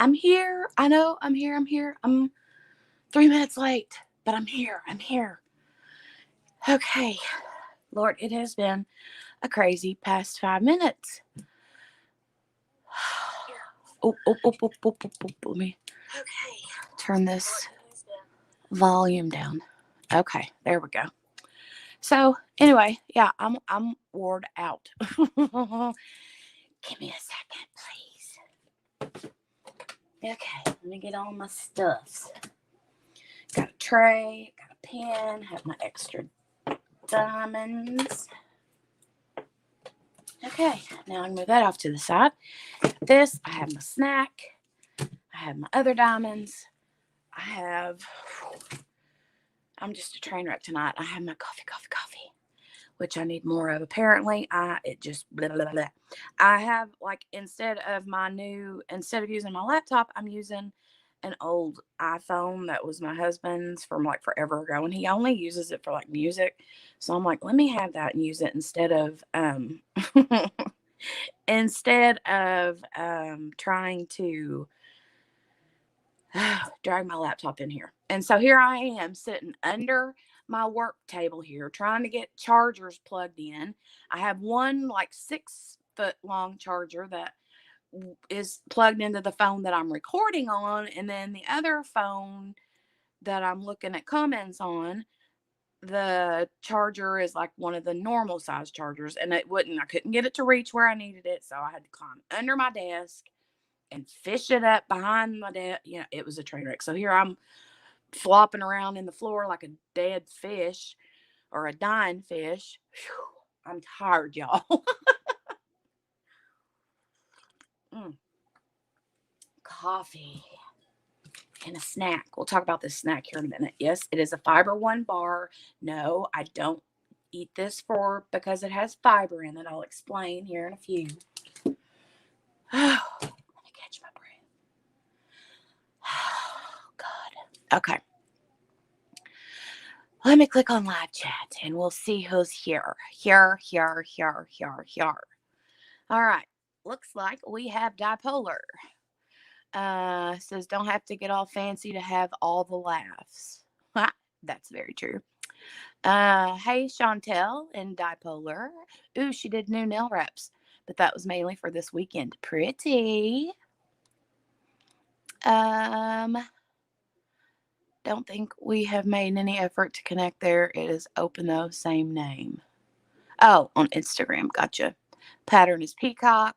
I'm here. I know I'm here. I'm here. I'm 3 minutes late, but I'm here. I'm here. Okay. Lord, it has been a crazy past 5 minutes. Oh. Let me turn this volume down. Okay, there we go. So anyway, yeah, I'm wore out. Give me a second, please. Okay, let me get all my stuffs. Got a tray, got a pen, have my extra diamonds. Okay, now I can move that off to the side. This, I have my snack. I have my other diamonds. I'm just a train wreck tonight. I have my coffee, which I need more of. Apparently, it just blah, blah, blah. I have, like, instead of using my laptop, I'm using an old iPhone that was my husband's from like forever ago, and he only uses it for like music. So I'm like, let me have that and use it instead of trying to drag my laptop in here. And so here I am sitting under my work table here trying to get chargers plugged in. I have one like 6 foot long charger that is plugged into the phone that I'm recording on, and then the other phone that I'm looking at comments on, the charger is like one of the normal size chargers, and I couldn't get it to reach where I needed it, so I had to climb under my desk and fish it up behind my desk. It was a train wreck. So here I'm flopping around in the floor like a dead fish or a dying fish. Whew, I'm tired, y'all. Coffee and a snack. We'll talk about this snack here in a minute. Yes, it is a Fiber One bar. No, I don't eat this because it has fiber in it. I'll explain here in a few. Let me catch my breath. Oh, God. Okay. Let me click on live chat and we'll see who's here. Here. All right. Looks like we have Dipolar. Says don't have to get all fancy to have all the laughs. That's very true. Hey, Chantel and Dipolar. Ooh, she did new nail wraps, but that was mainly for this weekend. Pretty. Don't think we have made any effort to connect there. It is open though, same name. Oh, on Instagram. Gotcha. Pattern is peacock.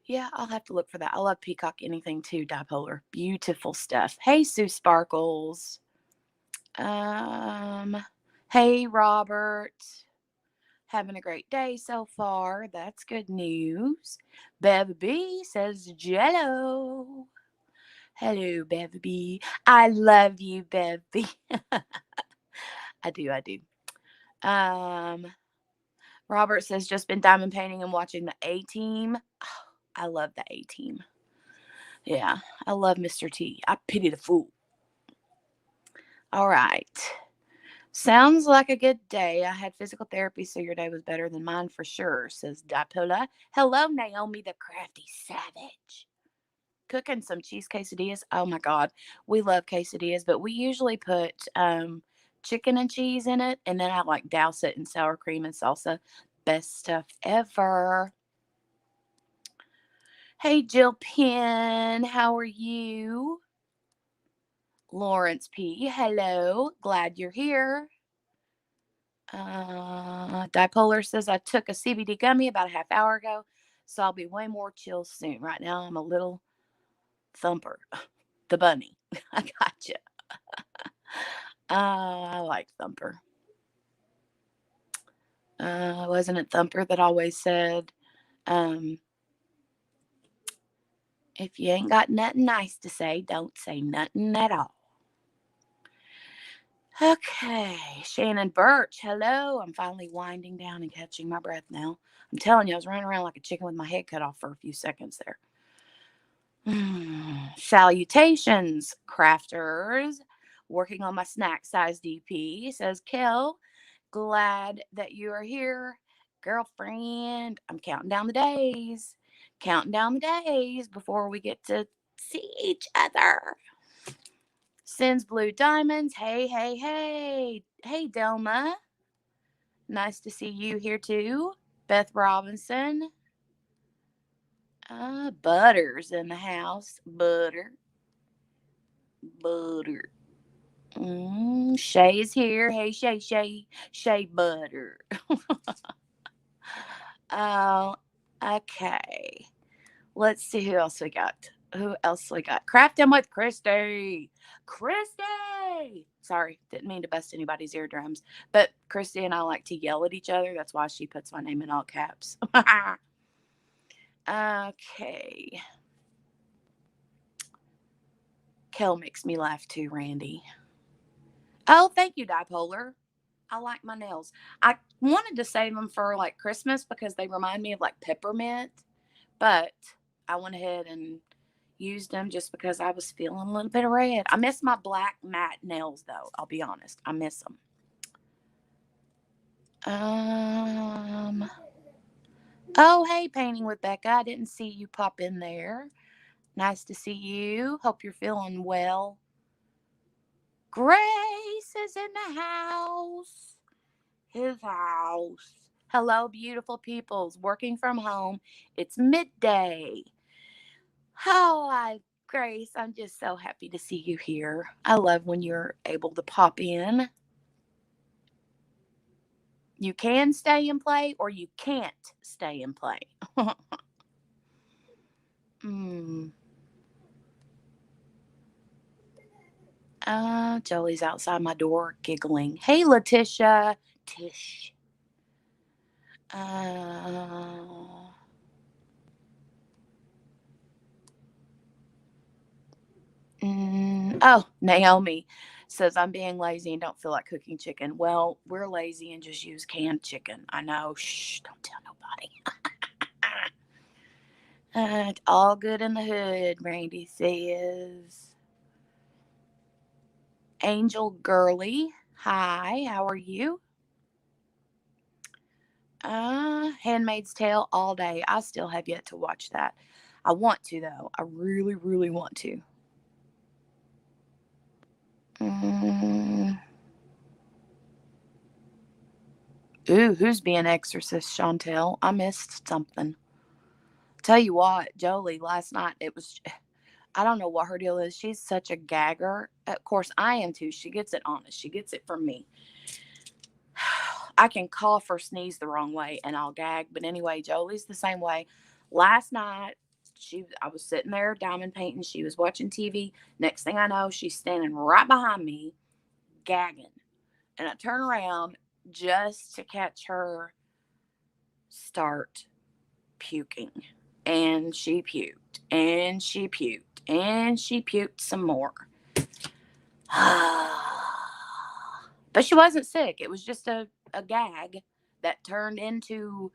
Yeah, I'll have to look for that. I love peacock anything too, Dipolar. Beautiful stuff. Hey, Sue Sparkles. Hey, Robert. Having a great day so far. That's good news. Bev B says Jello. Hello, Bev B. I love you, Bev B. I do. Robert says just been diamond painting and watching the A-Team. Oh, I love the A-Team. Yeah, I love Mr. T. I pity the fool. All right. Sounds like a good day. I had physical therapy, so your day was better than mine for sure, says Dipola. Hello, Naomi the Crafty Savage. Cooking some cheese quesadillas. Oh my God. We love quesadillas, but we usually put chicken and cheese in it, and then I like douse it in sour cream and salsa. Best stuff ever. Hey, Jill Penn, how are you? Lawrence P, hello. Glad you're here. Dipolar says I took a CBD gummy about a half hour ago, so I'll be way more chill soon. Right now, I'm a little thumper. The bunny. I gotcha. I like Thumper. Wasn't it Thumper that always said, if you ain't got nothing nice to say, don't say nothing at all. Okay, Shannon Birch, hello. I'm finally winding down and catching my breath now. I'm telling you, I was running around like a chicken with my head cut off for a few seconds there. Salutations, crafters. Working on my snack size DP, says Kel. Glad that you are here, girlfriend. I'm counting down the days before we get to see each other. Sends blue diamonds. Hey, hey, hey. Hey, Delma. Nice to see you here too. Beth Robinson. Butter's in the house. Butter. Butter. Shay's here. Hey, Shay, Shay. Shay Butter. Oh, okay. Let's see who else we got. Crafting with Christy. Christy! Sorry, didn't mean to bust anybody's eardrums. But Christy and I like to yell at each other. That's why she puts my name in all caps. Okay. Kel makes me laugh too, Randy. Oh, thank you, Dipolar. I like my nails. I wanted to save them for like Christmas because they remind me of like peppermint. But I went ahead and used them just because I was feeling a little bit of red. I miss my black matte nails though. I'll be honest. I miss them. Oh, hey, Painting with Becca. I didn't see you pop in there. Nice to see you. Hope you're feeling well. Grace is in the house. His house. Hello, beautiful peoples. Working from home. It's midday. Grace, I'm just so happy to see you here. I love when you're able to pop in. You can stay and play, or you can't stay and play. Jolie's outside my door giggling. Hey, Letitia. Tish. Naomi says I'm being lazy and don't feel like cooking chicken. Well, we're lazy and just use canned chicken. I know. Shh, don't tell nobody. It's all good in the hood, Randy says. Angel Girly. Hi, how are you? Handmaid's Tale all day. I still have yet to watch that. I want to, though. I really, really want to. Ooh, who's being exorcist, Chantel? I missed something. Tell you what, Jolie, last night, I don't know what her deal is. She's such a gagger. Of course, I am too. She gets it honest. She gets it from me. I can cough or sneeze the wrong way and I'll gag. But anyway, Jolie's the same way. Last night, I was sitting there diamond painting. She was watching TV. Next thing I know, she's standing right behind me, gagging. And I turn around just to catch her start puking. And she puked. And she puked. And she puked some more. But she wasn't sick. It was just a gag that turned into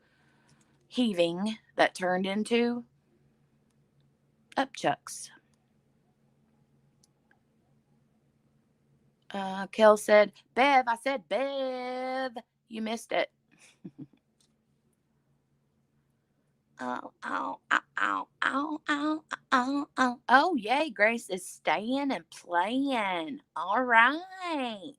heaving, that turned into upchucks. Kel said, Bev. I said, Bev. You missed it. Oh, yay. Grace is staying and playing. All right.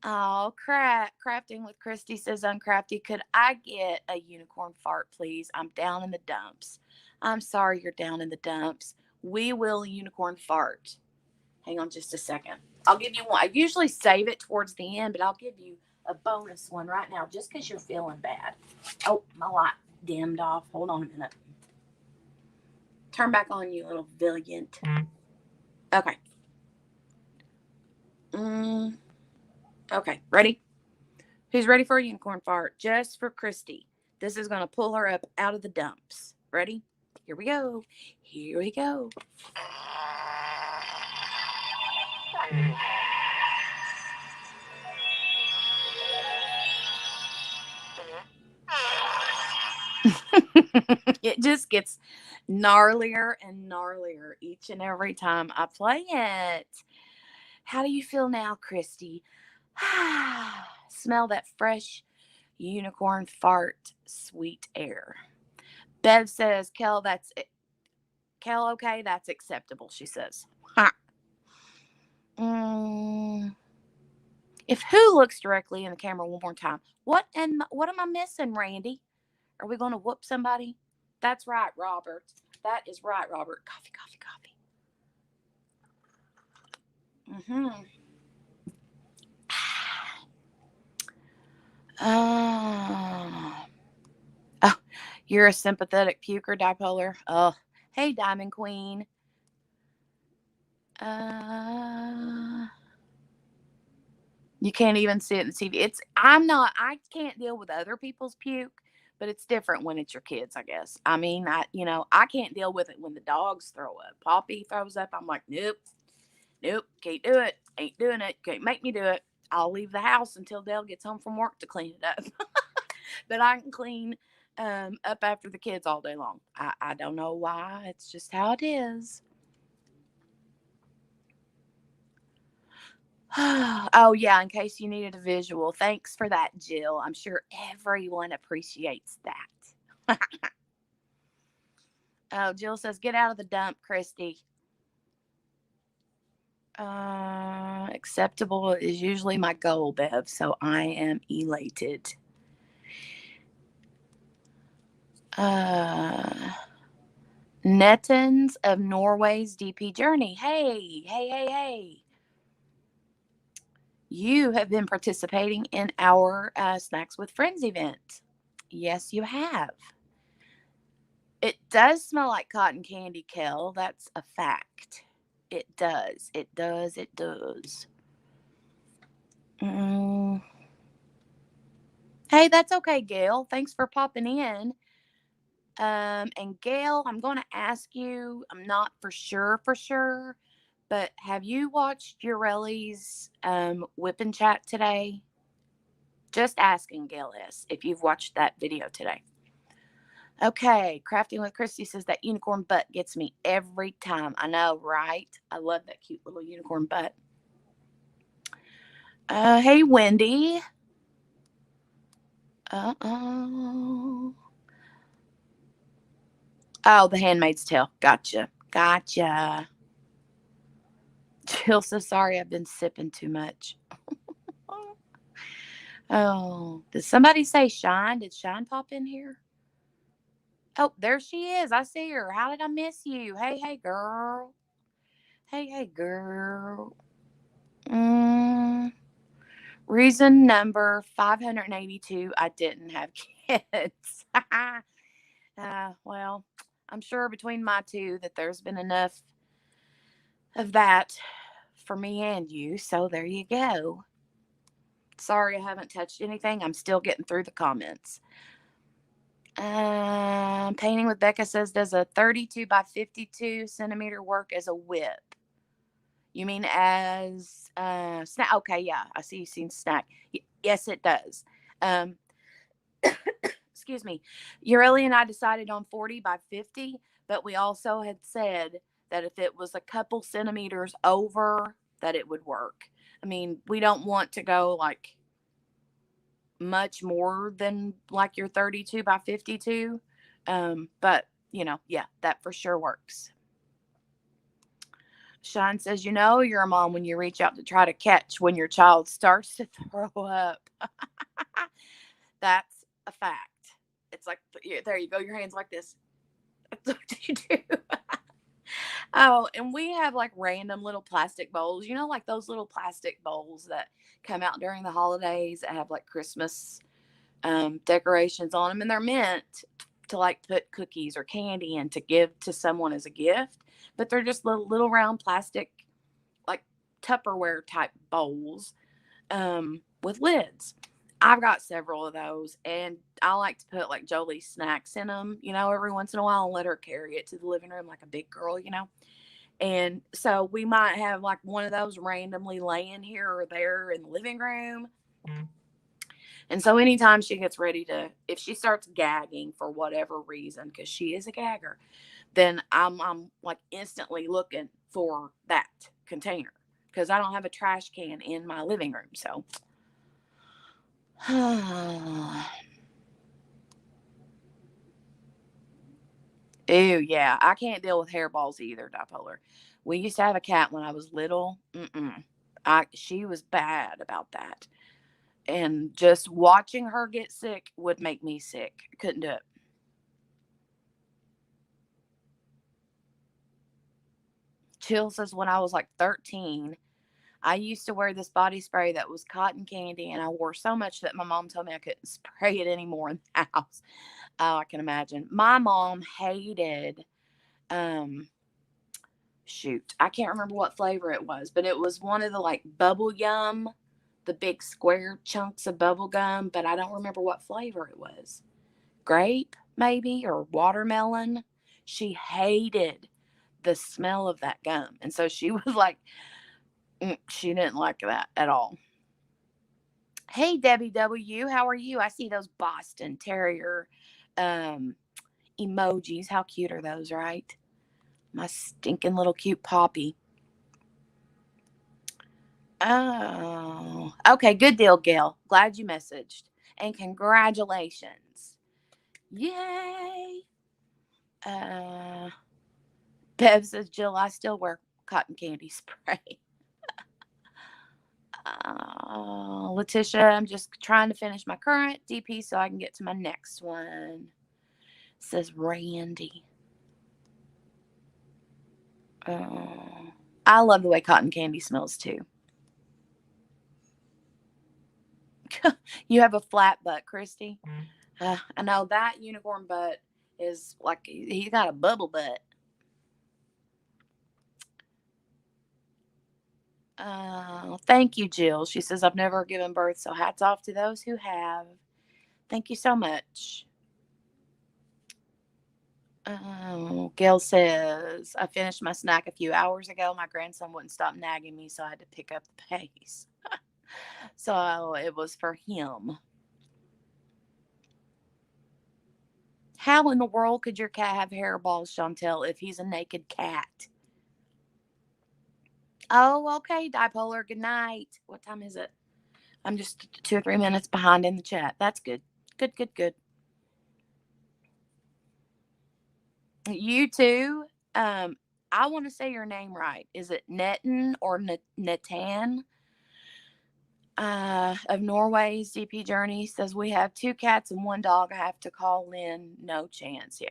Oh, crap. Crafting with Christy says, Uncrafty, could I get a unicorn fart, please? I'm down in the dumps. I'm sorry you're down in the dumps. We will unicorn fart. Hang on just a second. I'll give you one. I usually save it towards the end, but I'll give you a bonus one right now just because you're feeling bad. Oh, my light dimmed off. Hold on a minute. Turn back on, you little villain. Okay. Okay, ready? Who's ready for a unicorn fart? Just for Christy. This is going to pull her up out of the dumps. Ready? Here we go. Here we go. It just gets gnarlier and gnarlier each and every time I play it. How do you feel now, Christy? Smell that fresh unicorn fart, sweet air. Bev says, Kel, that's it. Kel, okay, that's acceptable, she says. Ha. If who looks directly in the camera one more time? What am I missing, Randy? Are we going to whoop somebody? That's right, Robert. That is right, Robert. Coffee, coffee, coffee. Mm-hmm. Oh, you're a sympathetic puker, dipolar. Oh, hey, Diamond Queen. You can't even see it in the TV. I can't deal with other people's puke, but it's different when it's your kids, I guess. I mean, I can't deal with it when the dogs throw up. Poppy throws up. I'm like, nope, nope, can't do it. Ain't doing it. Can't make me do it. I'll leave the house until Dale gets home from work to clean it up. But I can clean up after the kids all day long. I don't know why. It's just how it is. Oh, yeah, in case you needed a visual. Thanks for that, Jill. I'm sure everyone appreciates that. Oh, Jill says, get out of the dump, Christy. Acceptable is usually my goal, Bev, so I am elated. Nettons of Norway's DP Journey. Hey, hey, hey, hey. You have been participating in our Snacks with Friends event. Yes, you have. It does smell like cotton candy, Kel. That's a fact. It does. It does. It does. Hey, that's okay, Gail. Thanks for popping in. And Gail, I'm going to ask you, I'm not for sure, but have you watched Urelli's whipping chat today? Just asking, Gail S., if you've watched that video today. Okay, Crafting with Christy says that unicorn butt gets me every time. I know, right? I love that cute little unicorn butt. Hey, Wendy. Uh-oh. Oh, The Handmaid's Tale. Gotcha. Jill says, sorry, I've been sipping too much. Oh, did somebody say Shine? Did Shine pop in here? Oh, there she is. I see her. How did I miss you? Hey, hey, girl. Hey, hey, girl. Reason number 582, I didn't have kids. Well, I'm sure between my two that there's been enough of that for me and you. So there you go. Sorry I haven't touched anything. I'm still getting through the comments. Painting with Becca says, does a 32 by 52 centimeter work as a whip? You mean as snack? Okay, yeah, I see you seen snack. Yes, it does. Excuse me. Ureli and I decided on 40 by 50, but we also had said that if it was a couple centimeters over, that it would work. I mean, we don't want to go like much more than like your 32 by 52. But yeah, that for sure works. Sean says, you're a mom when you reach out to try to catch when your child starts to throw up. That's a fact. It's like, there you go. Your hand's like this. What do you do? Oh, and we have like random little plastic bowls, like those little plastic bowls that come out during the holidays that have like Christmas decorations on them. And they're meant to like put cookies or candy in to give to someone as a gift. But they're just little round plastic, like Tupperware type bowls with lids. I've got several of those, and I like to put like Jolie snacks in them, every once in a while, and let her carry it to the living room like a big girl. And so we might have like one of those randomly laying here or there in the living room. And so anytime she gets ready if she starts gagging for whatever reason, because she is a gagger, then I'm like instantly looking for that container because I don't have a trash can in my living room. So Ew, yeah. I can't deal with hairballs either, Dipolar. We used to have a cat when I was little. She was bad about that. And just watching her get sick would make me sick. Couldn't do it. Chill says when I was like 13, I used to wear this body spray that was cotton candy, and I wore so much that my mom told me I couldn't spray it anymore in the house. Oh, I can imagine. My mom hated, um, shoot, I can't remember what flavor it was, but it was one of the like bubble gum, the big square chunks of bubble gum, but I don't remember what flavor it was. Grape, maybe, or watermelon. She hated the smell of that gum. And so she was like, she didn't like that at all. Hey, Debbie W., how are you? I see those Boston Terrier um, emojis. How cute are those, right? My stinking little cute poppy. Oh, okay. Good deal, Gail. Glad you messaged. And congratulations. Yay. Uh, Bev says, Jill, I still wear cotton candy spray. Letitia, I'm just trying to finish my current DP so I can get to my next one. Says Randy. I love the way cotton candy smells too. You have a flat butt, Christy. I know that unicorn butt is like he's got a bubble butt. Thank you, Jill. She says, I've never given birth, so hats off to those who have. Thank you so much. Gail says, I finished my snack a few hours ago. My grandson wouldn't stop nagging me, so I had to pick up the pace. So it was for him. How in the world could your cat have hairballs, Chantel, if he's a naked cat? Oh, okay, Dipolar. Good night. What time is it? I'm just 2 or 3 minutes behind in the chat. That's good. Good, good, good. You too. I want to say your name right. Is it Netten or Netan? Of Norway's DP Journey says we have 2 cats and 1 dog. I have to call in. No chance. Yeah.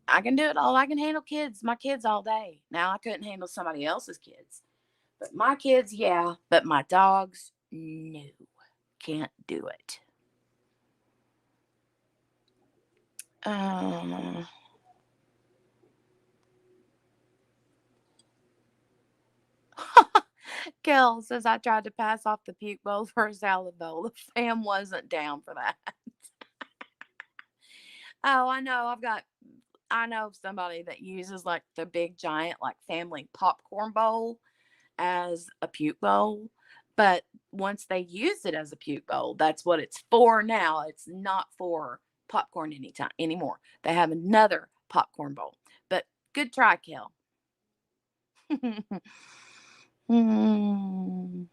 I can do it all. I can handle kids, my kids all day. Now I couldn't handle somebody else's kids. But my kids, yeah. But my dogs, no. Can't do it. Uh, Kel says I tried to pass off the puke bowl for a salad bowl. The fam wasn't down for that. Oh, I know somebody that uses like the big giant like family popcorn bowl as a puke bowl. But once they use it as a puke bowl, that's what it's for now. It's not for popcorn anytime anymore. They have another popcorn bowl. But good try, Kel. Hmm.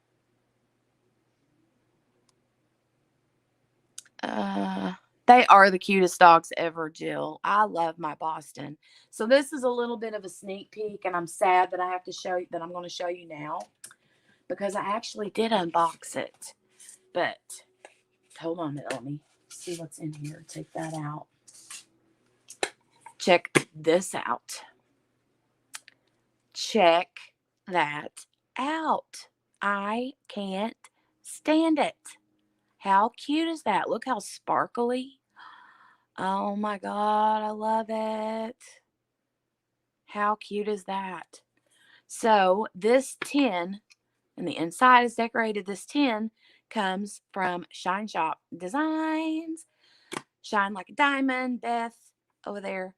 Uh, they are the cutest dogs ever, Jill. I love my Boston. So this is a little bit of a sneak peek, and I'm sad that I have to show you that I'm going to show you now because I actually did unbox it. But hold on a minute, let me see what's in here. Take that out. Check this out. Check that out. I can't stand it. How cute is that? Look how sparkly. Oh my God, I love it. How cute is that? So this tin, and the inside is decorated. This tin comes from Shine Shop Designs. Shine Like a Diamond. Beth over there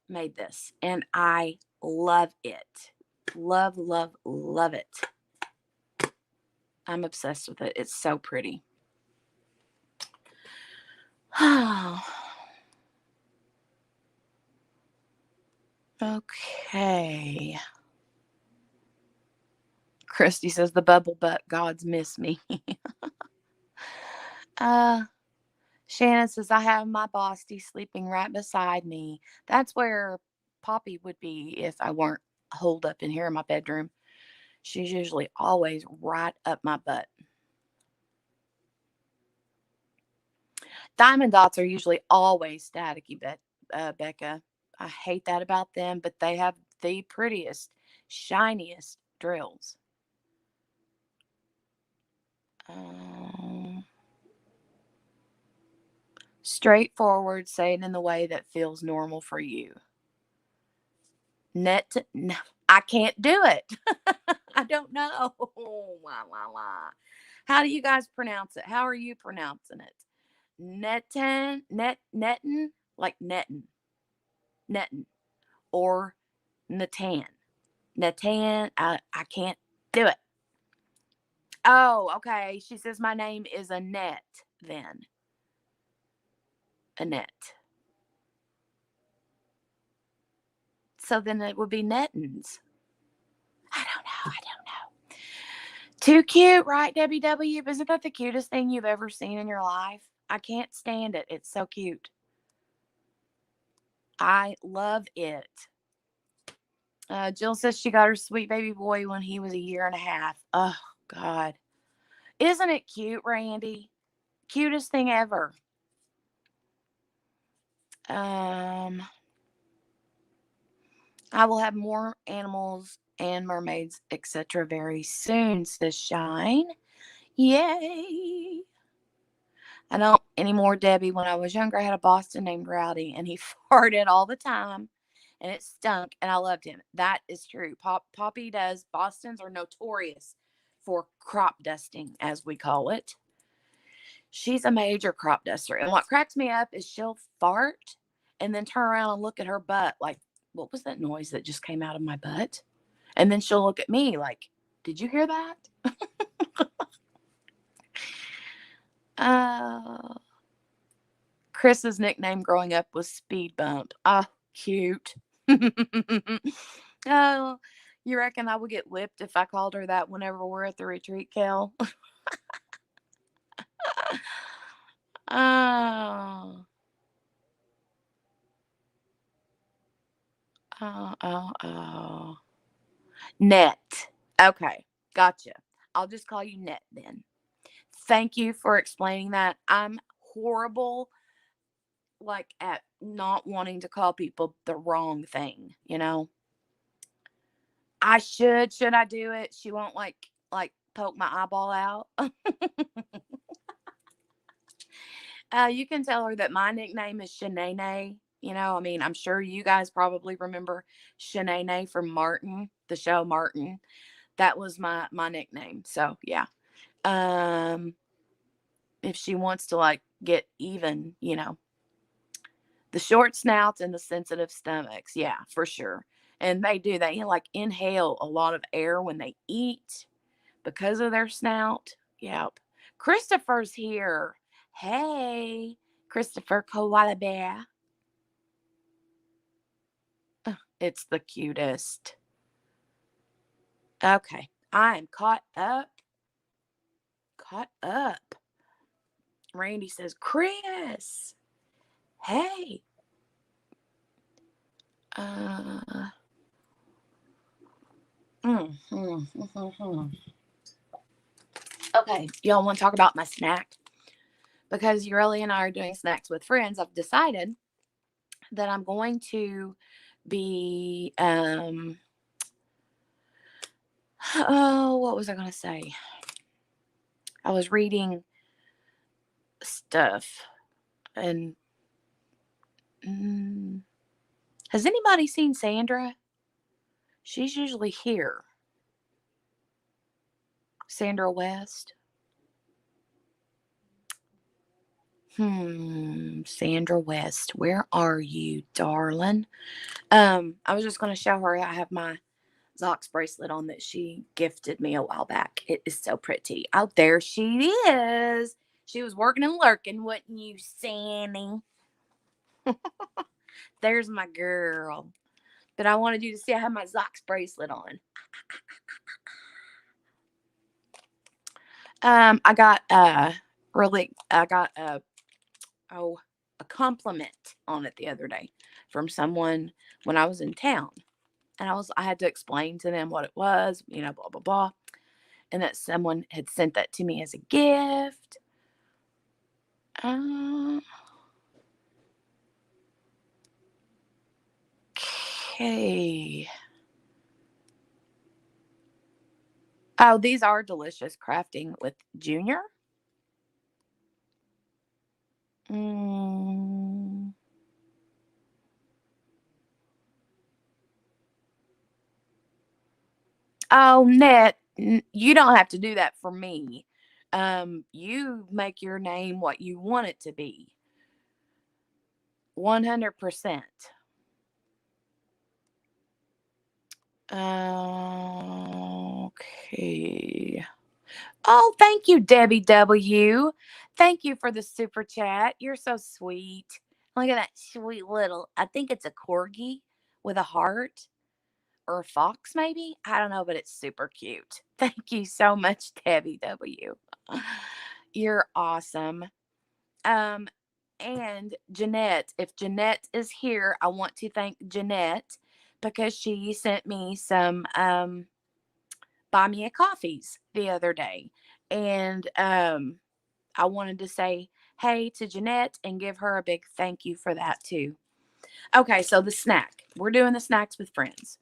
made this, and I love it. Love, love, love it. I'm obsessed with it. It's so pretty. Okay. Christy says the bubble butt gods miss me. uh Shannon says, I have my Bosty sleeping right beside me. That's where Poppy would be if I weren't holed up in here in my bedroom. She's usually always right up my butt. Diamond dots are usually always staticky, Becca. I hate that about them, but they have the prettiest, shiniest drills. Straightforward, say it in the way that feels normal for you. No, I can't do it. I don't know. How do you guys pronounce it? How are you pronouncing it? Netten, like nettin, or Natan. Natan, I can't do it. Oh, okay. She says my name is Annette then. Annette. So then it would be Nettins. I don't know. Too cute, right, Debbie W? Isn't that the cutest thing you've ever seen in your life? I can't stand it. It's so cute. I love it. Jill says she got her sweet baby boy when he was a year and a half. Oh, God. Isn't it cute, Randy? Cutest thing ever. I will have more animals and mermaids, etc. very soon, says Shine. Yay. I don't anymore, Debbie. When I was younger, I had a Boston named Rowdy, and he farted all the time, and it stunk, and I loved him. That is true. Poppy does. Bostons are notorious for crop dusting, as we call it. She's a major crop duster, and what cracks me up is she'll fart and then turn around and look at her butt like, what was that noise that just came out of my butt? And then she'll look at me like, did you hear that? Chris's nickname growing up was Speed Bump. Ah, cute. Oh, you reckon I would get whipped if I called her that whenever we're at the retreat, Kel? Oh. Oh. Net. Okay, gotcha. I'll just call you Net then. Thank you for explaining that. I'm horrible, like, at not wanting to call people the wrong thing, you know? I should. Should I do it? She won't like poke my eyeball out. You can tell her that my nickname is Shanae. You know, I mean, I'm sure you guys probably remember Shanae from Martin, the show Martin. That was my nickname. So yeah. If she wants to like get even, you know, the short snouts and the sensitive stomachs, yeah, for sure. And they do. They like inhale a lot of air when they eat because of their snout. Yep. Christopher's here. Hey, Christopher Koala Bear. It's the cutest. Okay, I am caught up. Caught up. Randy says, Chris. Hey. Uh. Okay, y'all want to talk about my snack? Because Ureli and I are doing snacks with friends. I've decided that I'm going to be oh, what was I going to say? I was reading stuff and has anybody seen Sandra? She's usually here. Sandra West. Sandra West, where are you, darling? I was just going to show her I have my Zox bracelet on that she gifted me a while back. It is so pretty. Oh, there she is. She was working and lurking, wasn't you, Sammy? There's my girl. But I wanted you to see I have my Zox bracelet on. I got a compliment on it the other day from someone when I was in town. And I had to explain to them what it was, blah, blah, blah. And that someone had sent that to me as a gift. Okay. Oh, these are delicious. Crafting with Junior. Mm. Oh, Net, you don't have to do that for me. You make your name what you want it to be. 100%. Okay. Oh, thank you, Debbie W. Thank you for the super chat. You're so sweet. Look at that sweet little, I think it's a corgi with a heart or a fox, maybe. I don't know, but it's super cute. Thank you so much, Debbie W. You're awesome. Um, and Jeanette, if Jeanette is here, I want to thank Jeanette because she sent me some buy me a coffees the other day. And I wanted to say hey to Jeanette and give her a big thank you for that too. Okay, so the snack. We're doing the snacks with friends.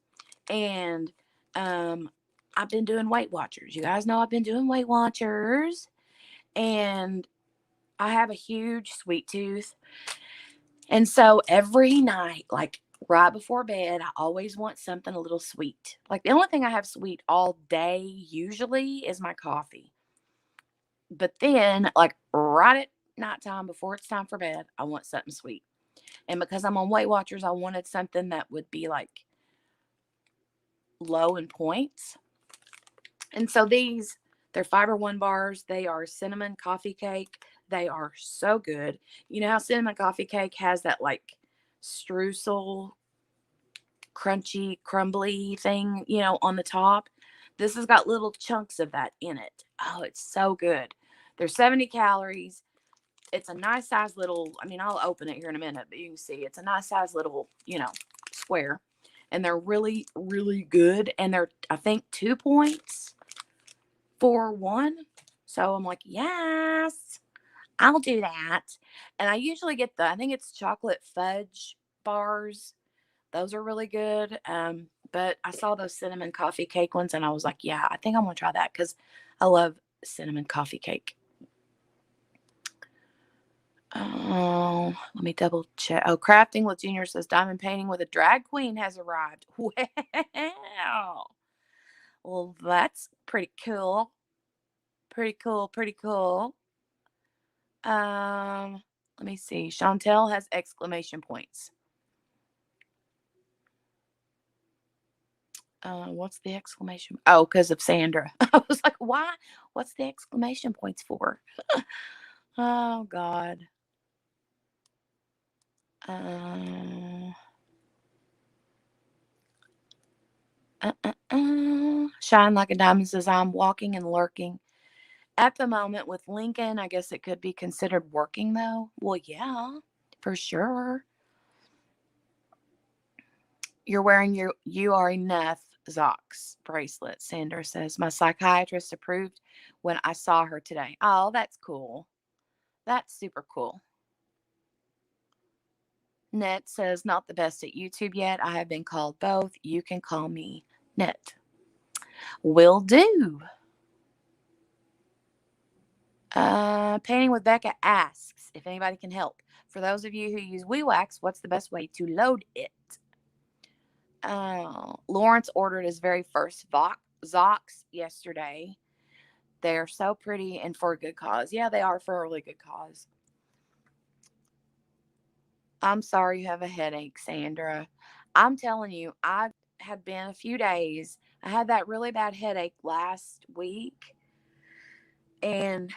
And I've been doing Weight Watchers. You guys know I've been doing Weight Watchers. And I have a huge sweet tooth. And so every night, like right before bed, I always want something a little sweet. Like the only thing I have sweet all day usually is my coffee. But then, like right at nighttime before it's time for bed, I want something sweet. And because I'm on Weight Watchers, I wanted something that would be like low in points. And so they're Fiber One bars. They are cinnamon coffee cake. They are so good. You know how cinnamon coffee cake has that like streusel, crunchy, crumbly thing, on the top? This has got little chunks of that in it. Oh, it's so good. There's 70 calories. It's a nice size little, I'll open it here in a minute, but you can see it's a nice size little, square. And they're really, really good. And they're, I think, 2 points for one. So I'm like, yes, I'll do that. And I usually get I think it's chocolate fudge bars. Those are really good. But I saw those cinnamon coffee cake ones and I was like, yeah, I think I'm going to try that because I love cinnamon coffee cake. Oh, let me double check. Oh, Crafting with Junior says diamond painting with a drag queen has arrived. Wow. Well, that's pretty cool. Pretty cool. Pretty cool. Let me see. Chantel has exclamation points. What's the exclamation? Oh, because of Sandra. I was like, why? What's the exclamation points for? Oh, God. Shine like a diamond says, I'm walking and lurking. At the moment with Lincoln, I guess it could be considered working, though. Well, yeah, for sure. You're wearing your You Are Enough Zox bracelet, Sandra says. My psychiatrist approved when I saw her today. Oh, that's cool. That's super cool. Net says, not the best at YouTube yet. I have been called both. You can call me Net. Will do. Painting with Becca asks if anybody can help. For those of you who use WeWax, what's the best way to load it? Lawrence ordered his very first Zox yesterday. They're so pretty and for a good cause. Yeah, they are for a really good cause. I'm sorry you have a headache, Sandra. I'm telling you, I had been a few days. I had that really bad headache last week, and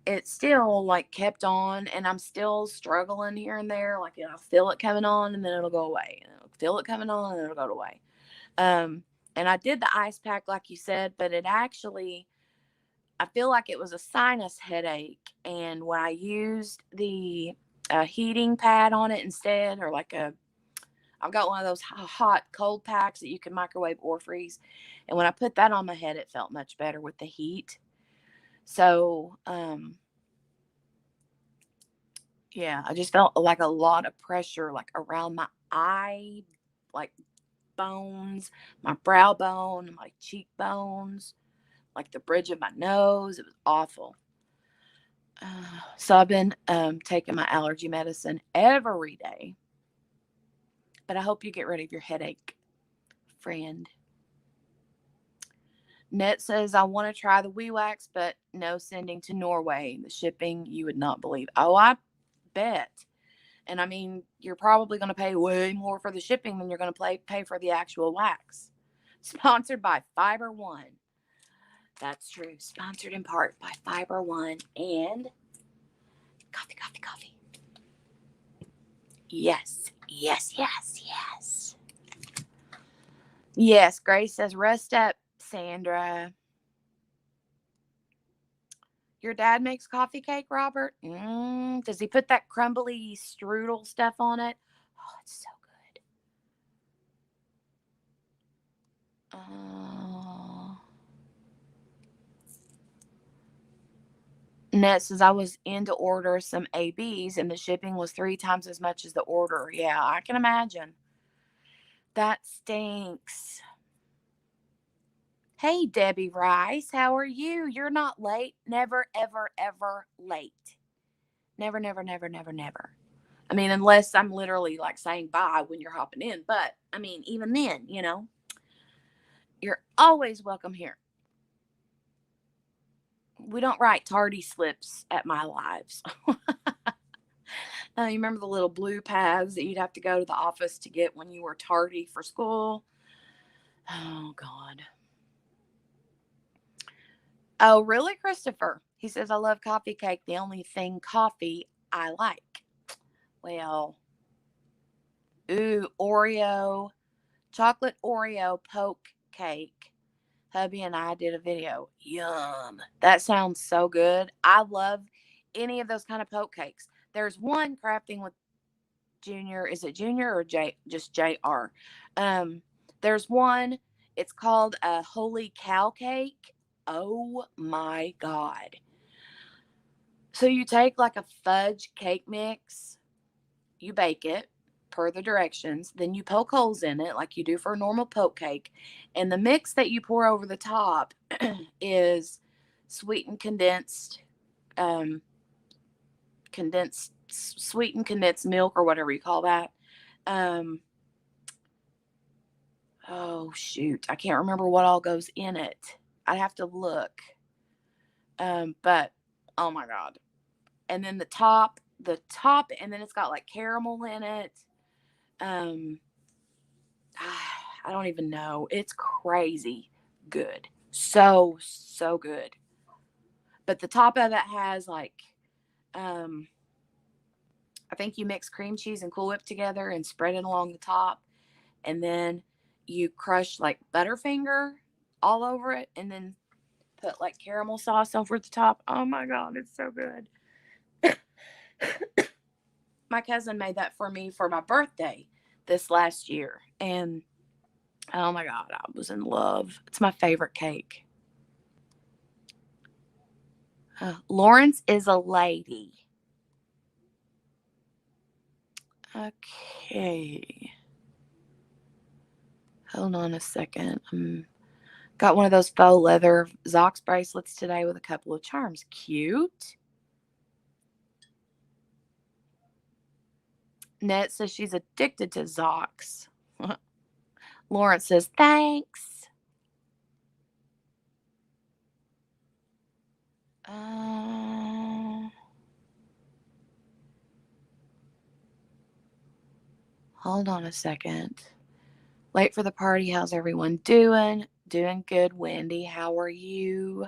it still like kept on, and I'm still struggling here and there. Like I'll feel it coming on, and then it'll go away, and I'll feel it coming on, and then it'll go away. And I did the ice pack like you said, but it actually, I feel like it was a sinus headache, and when I used the heating pad on it instead, or like I've got one of those hot cold packs that you can microwave or freeze. And when I put that on my head, it felt much better with the heat. So, yeah, I just felt like a lot of pressure, like around my eye, like bones, my brow bone, my cheekbones, like the bridge of my nose. It was awful. So I've been taking my allergy medicine every day. But I hope you get rid of your headache, friend. Net says, I want to try the Wee Wax, but no sending to Norway. The shipping, you would not believe. Oh, I bet. And I mean, you're probably going to pay way more for the shipping than you're going to pay for the actual wax. Sponsored by Fiber One. That's true. Sponsored in part by Fiber One and coffee, coffee, coffee. Yes, yes, yes, yes. Yes, Grace says, rest up, Sandra. Your dad makes coffee cake, Robert? Does he put that crumbly strudel stuff on it? Oh, it's so good. Ned says, I was in to order some ABs and the shipping was 3 times as much as the order. Yeah, I can imagine. That stinks. Hey, Debbie Rice, how are you? You're not late. Never, ever, ever late. Never, never, never, never, never. I mean, unless I'm literally like saying bye when you're hopping in. But I mean, even then, you're always welcome here. We don't write tardy slips at my lives. You remember the little blue pads that you'd have to go to the office to get when you were tardy for school? Oh, God. Oh, really, Christopher? He says, I love coffee cake. The only thing coffee I like. Well, Oreo, chocolate Oreo poke cake. Hubby and I did a video. Yum. That sounds so good. I love any of those kind of poke cakes. There's one crafting with Junior. Is it Junior or just JR? There's one. It's called a holy cow cake. Oh my God. So you take like a fudge cake mix, you bake it per the directions, then you poke holes in it like you do for a normal poke cake. And the mix that you pour over the top is sweetened condensed milk or whatever you call that. Oh shoot, I can't remember what all goes in it. I'd have to look. But oh my God. And then the top, and then it's got like caramel in it. I don't even know. It's crazy good. So, so good. But the top of it has like, I think you mix cream cheese and Cool Whip together and spread it along the top. And then you crush like Butterfinger all over it and then put like caramel sauce over the top. Oh my God, it's so good. My cousin made that for me for my birthday this last year. And oh my God, I was in love. It's my favorite cake. Lawrence is a lady. Okay. Hold on a second. Got one of those faux leather Zox bracelets today with a couple of charms. Cute. Net says she's addicted to Zox. Lawrence says, thanks. Hold on a second. Late for the party. How's everyone doing? Doing good, Wendy. How are you?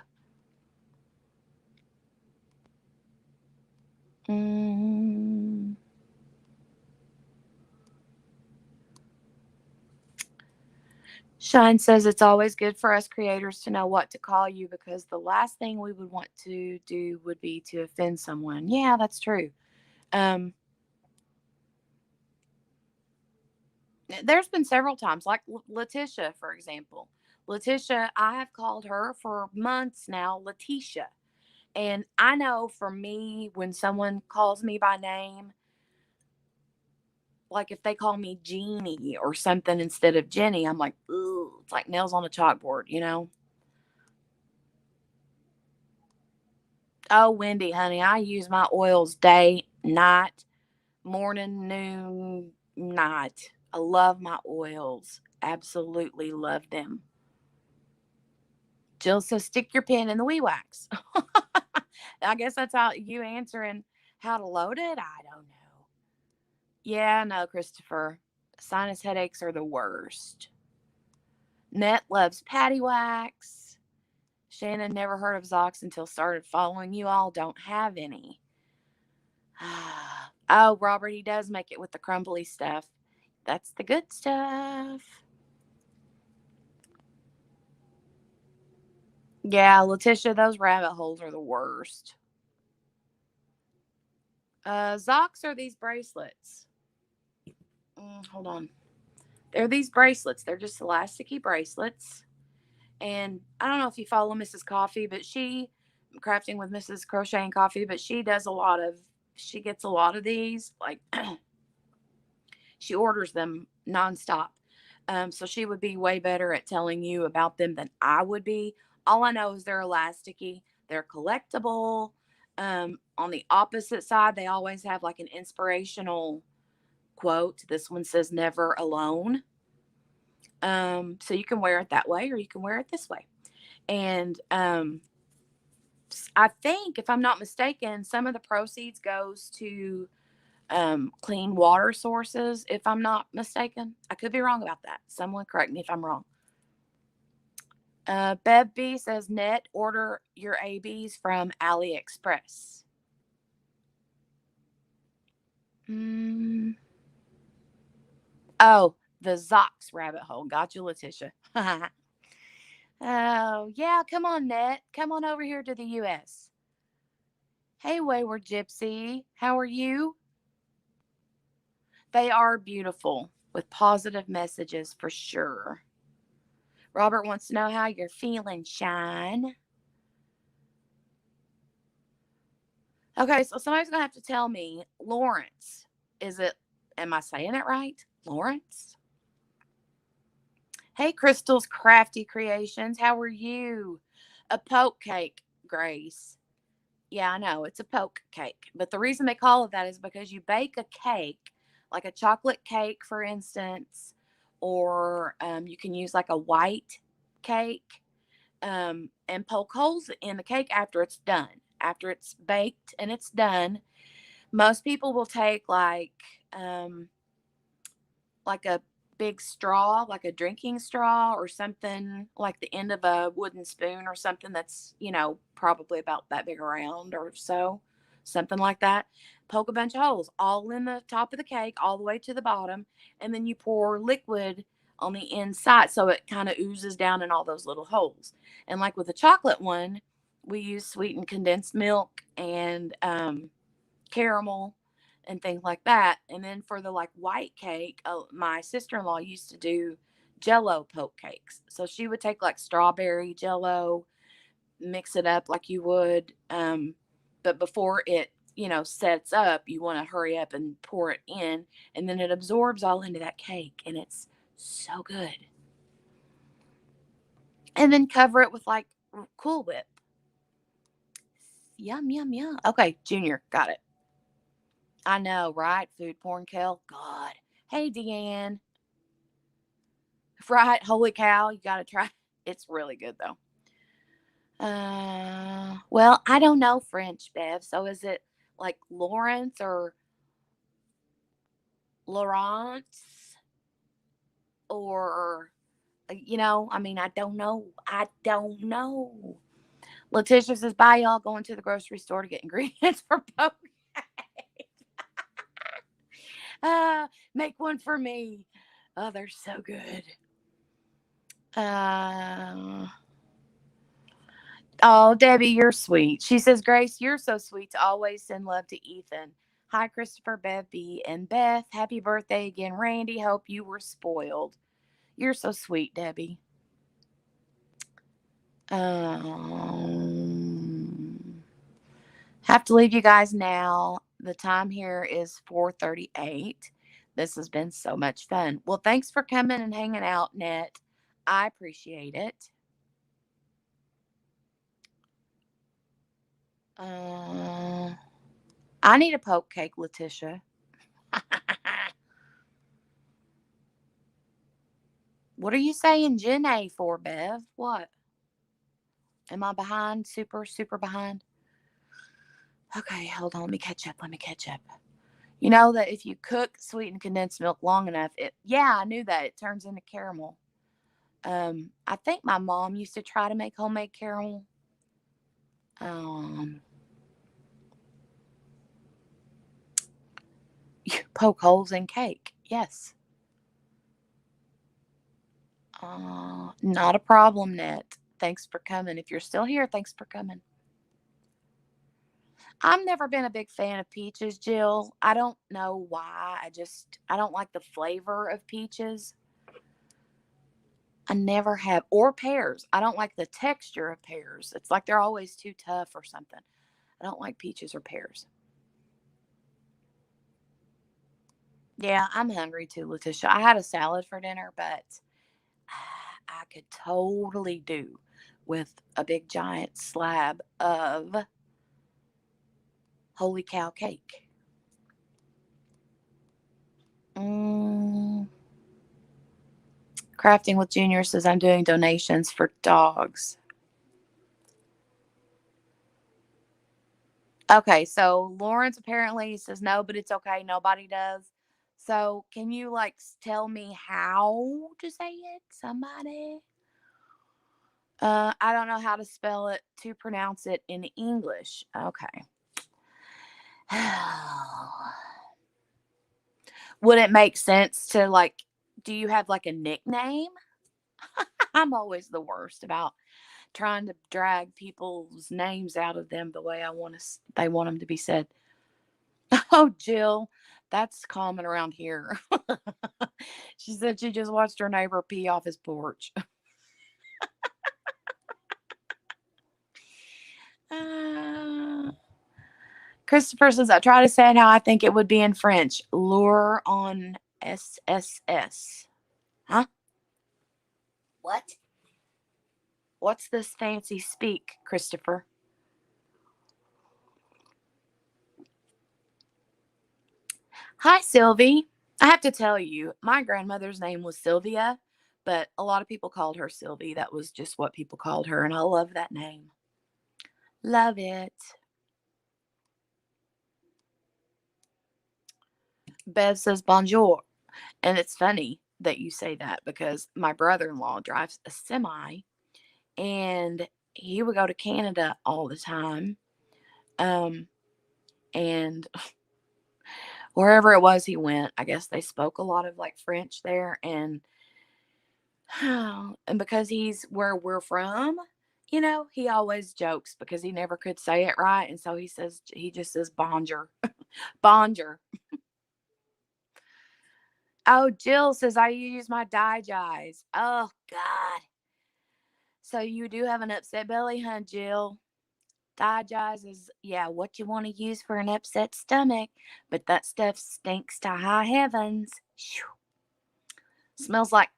Shine says it's always good for us creators to know what to call you because the last thing we would want to do would be to offend someone. Yeah, that's true. There's been several times, like Letitia, for example. Letitia, I have called her for months now, Letitia. And I know for me, when someone calls me by name, like if they call me Jeannie or something instead of Jenny, I'm like, ooh, it's like nails on a chalkboard, you know? Oh, Wendy, honey, I use my oils day, night, morning, noon, night. I love my oils. Absolutely love them. Jill says, stick your pin in the wee wax. I guess that's how you answering how to load it. I don't know. Yeah, no, Christopher. Sinus headaches are the worst. Net loves patty wax. Shannon never heard of Zox until started following you all. Don't have any. Oh, Robert, he does make it with the crumbly stuff. That's the good stuff. Yeah, Letitia, those rabbit holes are the worst. Zox are these bracelets. Hold on. They're these bracelets. They're just elasticy bracelets. And I don't know if you follow Mrs. Coffee, but crafting with Mrs. Crochet and Coffee, but she gets a lot of these. Like, she orders them nonstop. So she would be way better at telling you about them than I would be. All I know is they're elasticy, they're collectible. On the opposite side, they always have like an inspirational quote. This one says, never alone. So you can wear it that way or you can wear it this way. And I think, if I'm not mistaken, some of the proceeds goes to clean water sources, if I'm not mistaken. I could be wrong about that. Someone correct me if I'm wrong. Bev B says, net, order your ABs from AliExpress. Mm. Oh, the Zox rabbit hole. Got you, Letitia. Oh, yeah. Come on, Net. Come on over here to the U.S. Hey, Wayward Gypsy. How are you? They are beautiful with positive messages for sure. Robert wants to know how you're feeling, Shine. Okay, so somebody's going to have to tell me, Lawrence. Am I saying it right? Lawrence? Hey, Crystal's Crafty Creations. How are you? A poke cake, Grace. Yeah, I know. It's a poke cake. But the reason they call it that is because you bake a cake, like a chocolate cake, for instance, or you can use like a white cake, and poke holes in the cake after it's done. After it's baked and it's done, most people will take like a big straw, like a drinking straw or something, like the end of a wooden spoon or something that's, probably about that big around or so, something like that. Poke a bunch of holes all in the top of the cake, all the way to the bottom, and then you pour liquid on the inside so it kind of oozes down in all those little holes. And like with the chocolate one, we use sweetened condensed milk and caramel and things like that. And then for the like white cake, my sister-in-law used to do jello poke cakes. So she would take like strawberry jello, mix it up like you would, but before it sets up, you want to hurry up and pour it in, and then it absorbs all into that cake, and it's so good. And then cover it with like Cool Whip. Yum, yum, yum. Okay, Junior, got it. I know, right? Food porn kill. God. Hey, Deanne. Right? Holy cow. You got to try. It's really good, though. Well, I don't know French, Bev. So is it like Lawrence or Laurence? Or, I mean, I don't know. I don't know. Letitia says, bye, y'all. Going to the grocery store to get ingredients for poke. Make one for me. Oh, they're so good. Oh, Debbie, you're sweet. She says, Grace, you're so sweet to always send love to Ethan. Hi, Christopher, Bev B, and Beth. Happy birthday again, Randy. Hope you were spoiled. You're so sweet, Debbie. Have to leave you guys now. The time here is 4:38. This has been so much fun. Well, thanks for coming and hanging out, Net. I appreciate it. Uh, I need a poke cake, Letitia. What are you saying, Jenna, for, Bev? What? Am I behind? Super, super behind? Okay, hold on. Let me catch up. Let me catch up. You know that if you cook sweetened condensed milk long enough, yeah, I knew that. It turns into caramel. I think my mom used to try to make homemade caramel. Um, Poke holes in cake. Yes. Not a problem, Net. Thanks for coming. If you're still here, thanks for coming. I've never been a big fan of peaches, Jill. I don't know why. I don't like the flavor of peaches. I never have. Or pears. I don't like the texture of pears. It's like they're always too tough or something. I don't like peaches or pears. Yeah, I'm hungry too, Letitia. I had a salad for dinner, but I could totally do with a big giant slab of holy cow cake. Mm, Crafting with Junior says I'm doing donations for dogs. Okay, so Lawrence apparently says no, but it's okay. Nobody does. So can you like tell me how to say it? Somebody? I don't know how to spell it to pronounce it in English. Okay. Would it make sense to like? Do you have like a nickname? I'm always the worst about trying to drag people's names out of them the way I want to. They want them to be said. Oh, Jill, that's common around here. She said she just watched her neighbor pee off his porch. Uh, Christopher says, I try to say it how I think it would be in French. Lure on SSS. Huh? What? What's this fancy speak, Christopher? Hi, Sylvie. I have to tell you, my grandmother's name was Sylvia, but a lot of people called her Sylvie. That was just what people called her, and I love that name. Love it. Bev says bonjour. And it's funny that you say that because my brother in law drives a semi and he would go to Canada all the time. Um, and wherever it was he went, I guess they spoke a lot of like French there. And because he's where we're from, he always jokes because he never could say it right. And so he just says bonjour. Bonjour. Oh, Jill says I use my digize. Oh, God. So you do have an upset belly, huh, Jill? Digize is, yeah, what you want to use for an upset stomach, but that stuff stinks to high heavens. Smells like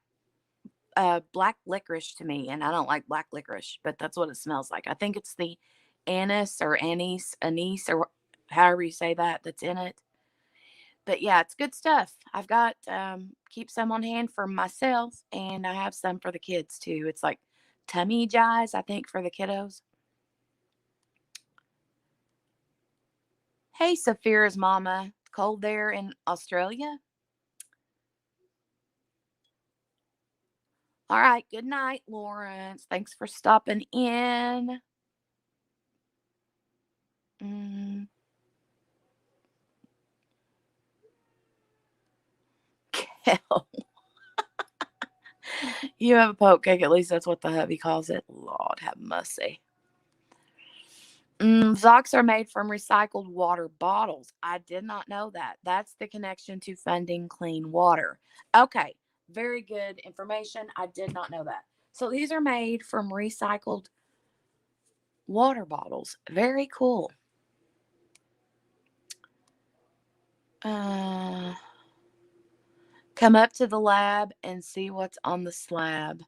black licorice to me, and I don't like black licorice, but that's what it smells like. I think it's the anise, or however you say that, that's in it. But yeah, it's good stuff. I've got keep some on hand for myself, and I have some for the kids too. It's like tummy jize, I think, for the kiddos. Hey, Saphira's mama. Cold there in Australia? All right. Good night, Lawrence. Thanks for stopping in. Mm, Hell, you have a poke cake. At least that's what the hubby calls it. Lord have mercy. Socks are made from recycled water bottles. I did not know that. That's the connection to funding clean water. Okay, very good information. I did not know that. So these are made from recycled water bottles. Very cool. Come up to the lab and see what's on the slab.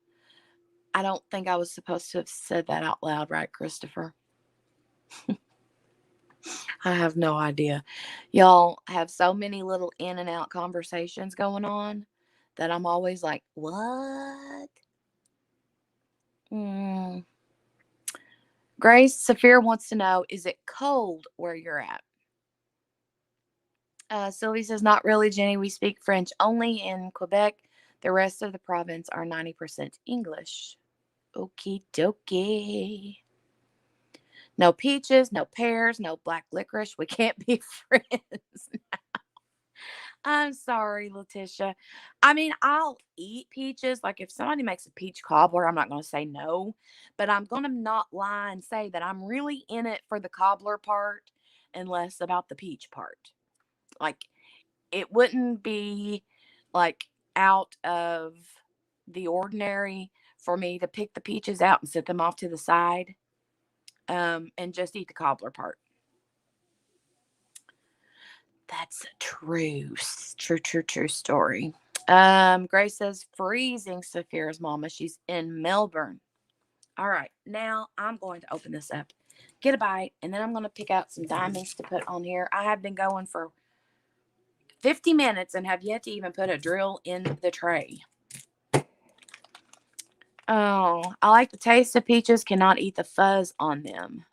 I don't think I was supposed to have said that out loud, right, Christopher? I have no idea. Y'all have so many little in and out conversations going on that I'm always like, what? Mm. Grace Saphir wants to know, is it cold where you're at? Sylvie says, not really, Jenny. We speak French only in Quebec. The rest of the province are 90% English. Okie dokie. No peaches, no pears, no black licorice. We can't be friends. I'm sorry, Letitia. I mean, I'll eat peaches. Like if somebody makes a peach cobbler, I'm not going to say no, but I'm going to not lie and say that I'm really in it for the cobbler part and less about the peach part. Like it wouldn't be like out of the ordinary for me to pick the peaches out and set them off to the side and just eat the cobbler part. That's true. True story. Grace says freezing Saphira's mama. She's in Melbourne. All right, now I'm going to open this up, get a bite, and then I'm going to pick out some diamonds to put on here. I have been going for 50 minutes and have yet to even put a drill in the tray. Oh, I like the taste of peaches, cannot eat the fuzz on them.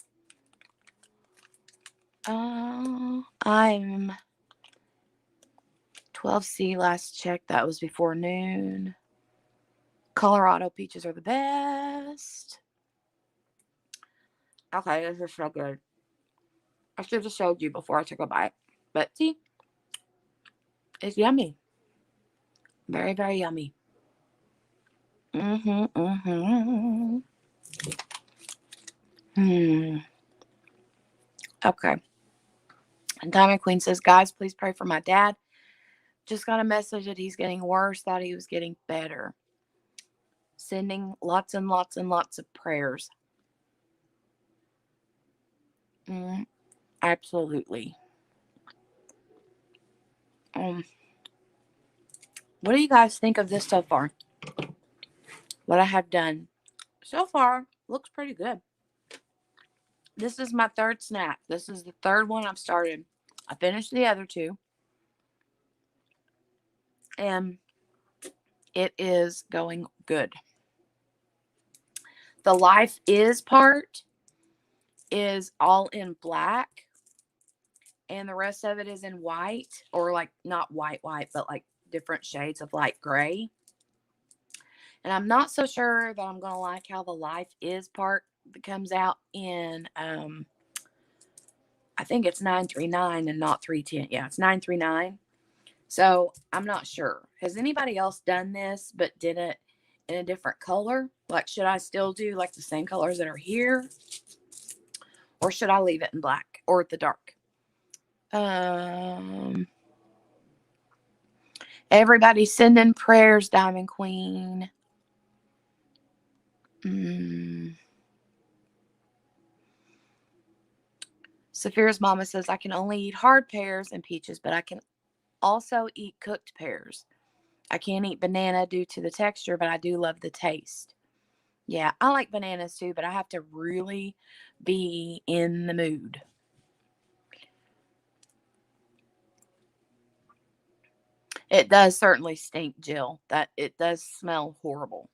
I'm 12C last check. That was before noon. Colorado peaches are the best. Okay, this is so good. I should have showed you before I took a bite. But see, it's yummy. Very, very yummy. Okay. And Diamond Queen says, guys, please pray for my dad. Just got a message that he's getting worse. Thought he was getting better. Sending lots and lots and lots of prayers. Absolutely. What do you guys think of this so far? What I have done so far looks pretty good. This is my third snap. This is the third one I've started. I finished the other two. And it is going good. The life is part is all in black. And the rest of it is in white. Or like not white, but like different shades of light gray. And I'm not so sure that I'm going to like how the life is part that comes out in, I think it's 939 and not 310. Yeah, it's 939. So I'm not sure. Has anybody else done this but did it in a different color? Like, should I still do like the same colors that are here? Or should I leave it in black or the dark? Everybody sending prayers, Diamond Queen. Saphira's mama says, I can only eat hard pears and peaches, but I can also eat cooked pears. I can't eat banana due to the texture, but I do love the taste. Yeah, I like bananas too, but I have to really be in the mood. It does certainly stink, Jill. That it does smell horrible.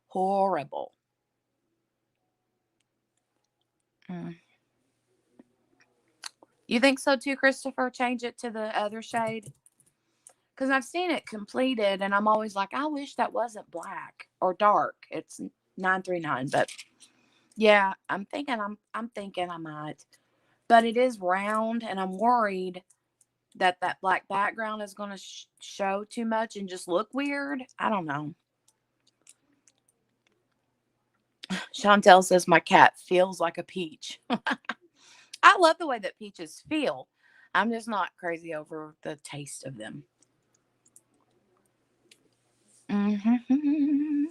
Horrible. You think so too, Christopher? Change it to the other shade? Because I've seen it completed, and I'm always like, I wish that wasn't black or dark. It's 939, but yeah, I'm thinking I might. But it is round, and I'm worried that black background is going to show too much and just look weird. I don't know. Chantel says my cat feels like a peach. I love the way that peaches feel. I'm just not crazy over the taste of them. Mm-hmm.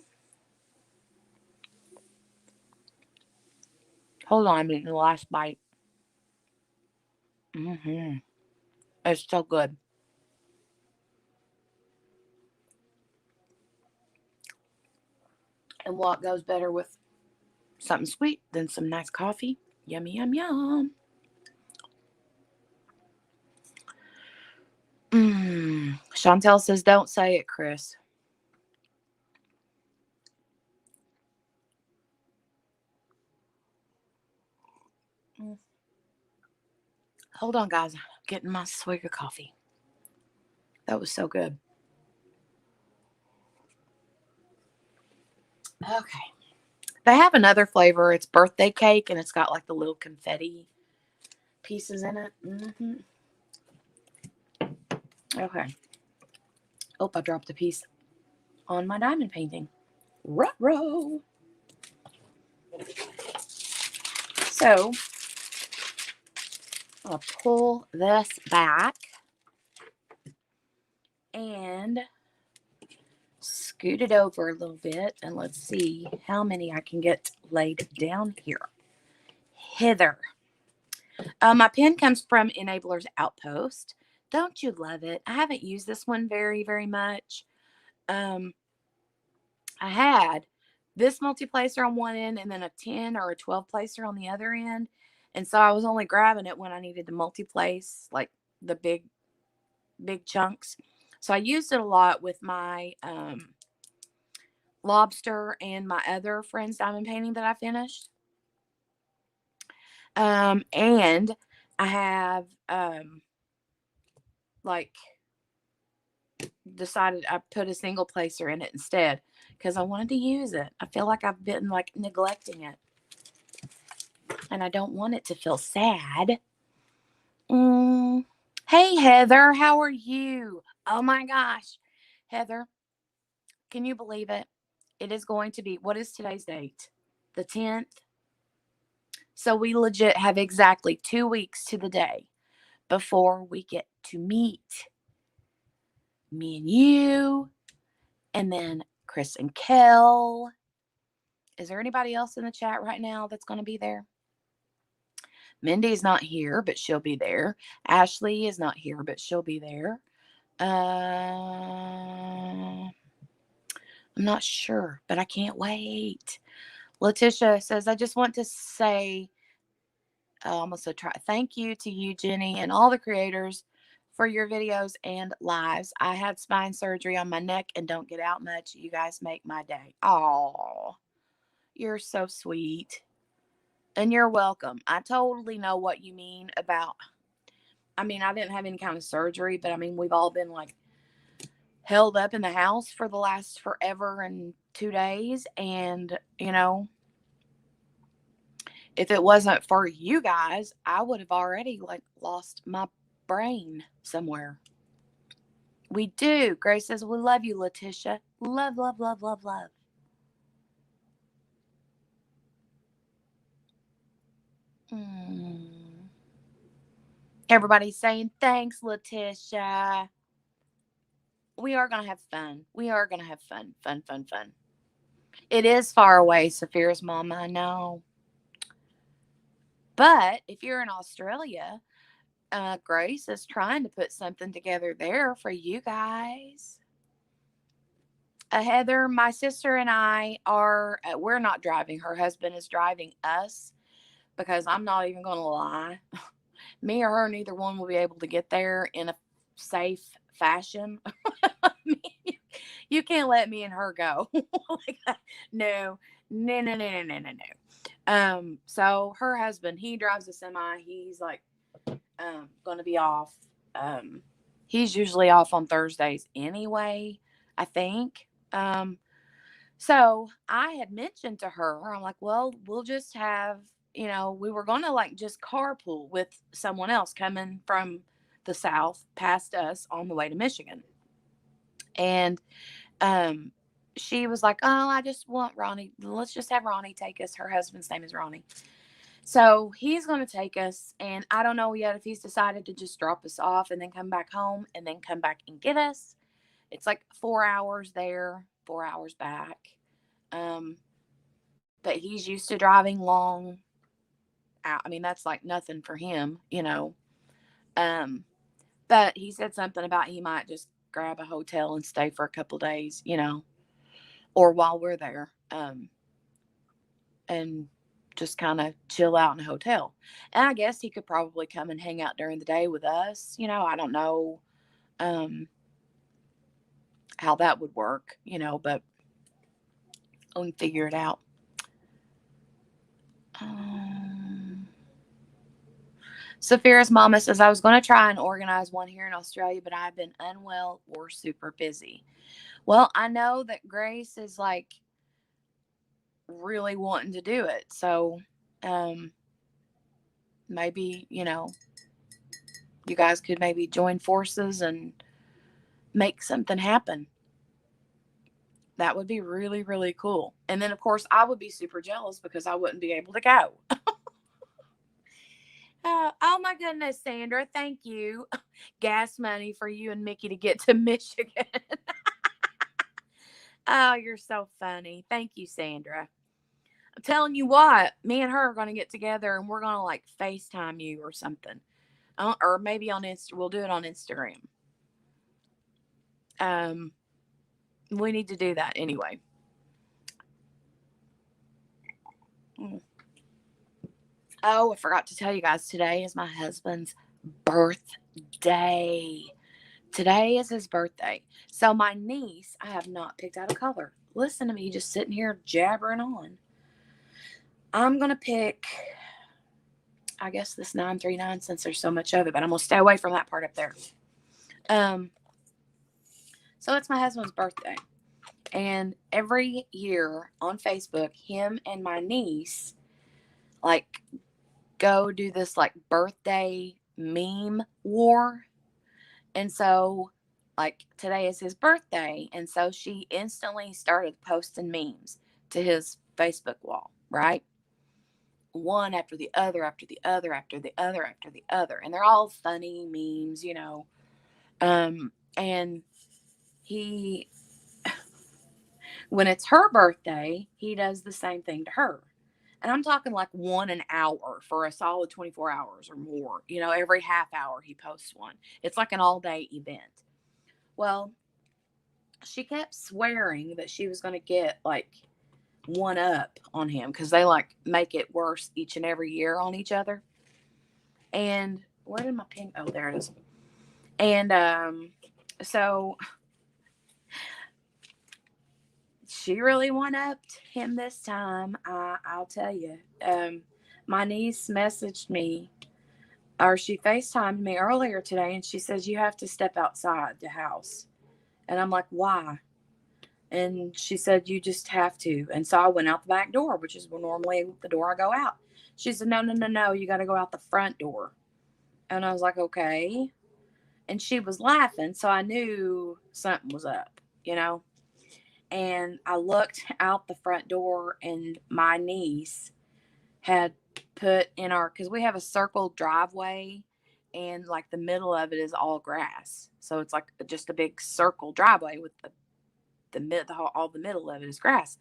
Hold on, I'm eating the last bite. Mm-hmm. It's so good. And what goes better with something sweet than some nice coffee? Yummy, yum, yum. Chantel says, don't say it, Chris. Mm. Hold on, guys. Getting my swig of coffee. That was so good. Okay. They have another flavor. It's birthday cake, and it's got like the little confetti pieces in it. Okay. Oh, I dropped a piece on my diamond painting. Ruh-roh. So, I'll pull this back and scoot it over a little bit, and let's see how many I can get laid down here. Heather. My pen comes from Enabler's Outpost. Don't you love it? I haven't used this one very, very much. I had this multi-placer on one end and then a 10 or a 12 placer on the other end. And so I was only grabbing it when I needed the multi-place, like the big chunks. So I used it a lot with my lobster and my other friend's diamond painting that I finished. And I have like decided I put a single placer in it instead because I wanted to use it. I feel like I've been like neglecting it, and I don't want it to feel sad. Hey Heather, how are you? Oh my gosh, Heather, can you believe it? It is going to be, what is today's date? The 10th. So we legit have exactly 2 weeks to the day before we get to meet. Me and you, and then Chris and Kel. Is there anybody else in the chat right now that's going to be there? Mindy's not here, but she'll be there. Ashley is not here, but she'll be there. I'm not sure, but I can't wait. Letitia says, I just want to say, almost a try. Thank you to you, Jenny, and all the creators for your videos and lives. I had spine surgery on my neck and don't get out much. You guys make my day. Oh, you're so sweet. And you're welcome. I totally know what you mean about, I mean, I didn't have any kind of surgery, but I mean, we've all been like held up in the house for the last forever and 2 days. And, you know, if it wasn't for you guys, I would have already like lost my brain somewhere. We do. Grace says, we love you, Letitia. Love, love, love, love, love. Everybody's saying thanks, Letitia. We are going to have fun. We are going to have fun. Fun, fun, fun. It is far away, Saphira's mama, I know. But if you're in Australia, Grace is trying to put something together there for you guys. Heather, my sister and I are, we're not driving. Her husband is driving us because I'm not even going to lie. Me or her, neither one will be able to get there in a safe fashion. You can't let me and her go. Like, no, no, no, no, no, no, no, no. So her husband, he drives a semi. He's like, going to be off. He's usually off on Thursdays anyway, I think. So I had mentioned to her, I'm like, well, we'll just have, you know, we were going to like just carpool with someone else coming from the South past us on the way to Michigan. And she was like, oh, I just want Ronnie. Let's just have Ronnie take us. Her husband's name is Ronnie. So he's going to take us, and I don't know yet if he's decided to just drop us off and then come back home and then come back and get us. It's like 4 hours there, 4 hours back. Um, but he's used to driving long out. I mean, that's like nothing for him, you know. Um, but he said something about he might just grab a hotel and stay for a couple days, you know, or while we're there, and just kind of chill out in a hotel. And I guess he could probably come and hang out during the day with us. You know, I don't know um, how that would work, you know, but we can figure it out. Um, Saphira's mama says, I was going to try and organize one here in Australia, but I've been unwell or super busy. Well, I know that Grace is like really wanting to do it. So um, maybe, you know, you guys could maybe join forces and make something happen. That would be really, really cool. And then, of course, I would be super jealous because I wouldn't be able to go. Oh my goodness, Sandra, thank you. Gas money for you and Mickey to get to Michigan. Oh, you're so funny. Thank you, Sandra. I'm telling you what, me and her are going to get together and we're going to like FaceTime you or something. Or maybe on we'll do it on Instagram. Um, we need to do that anyway. Mm. Oh, I forgot to tell you guys, today is my husband's birthday. Today is his birthday. So my niece, I have not picked out a color. Listen to me just sitting here jabbering on. I'm going to pick, I guess, this 939 since there's so much of it, but I'm going to stay away from that part up there. So it's my husband's birthday. And every year on Facebook, him and my niece like go do this like birthday meme war. And so like today is his birthday, and so she instantly started posting memes to his Facebook wall, right? One after the other, after the other, after the other, after the other. And they're all funny memes, you know. And he, when it's her birthday, he does the same thing to her. And I'm talking like 1 hour for a solid 24 hours or more. You know, every half hour he posts one. It's like an all day event. Well, she kept swearing that she was going to get like one up on him because they like make it worse each and every year on each other. And where did my pin? Oh, there it is. And so she really one upped him this time. I'll tell you. My niece messaged me, or she FaceTimed me earlier today, and she says, you have to step outside the house. And I'm like, why? And she said, you just have to. And so I went out the back door, which is normally the door I go out. She said, no, no, no, no, you got to go out the front door. And I was like, okay. And she was laughing, so I knew something was up, you know. And I looked out the front door, and my niece had put in our, because we have a circle driveway, and like the middle of it is all grass. So it's like just a big circle driveway with all the middle of it is grass.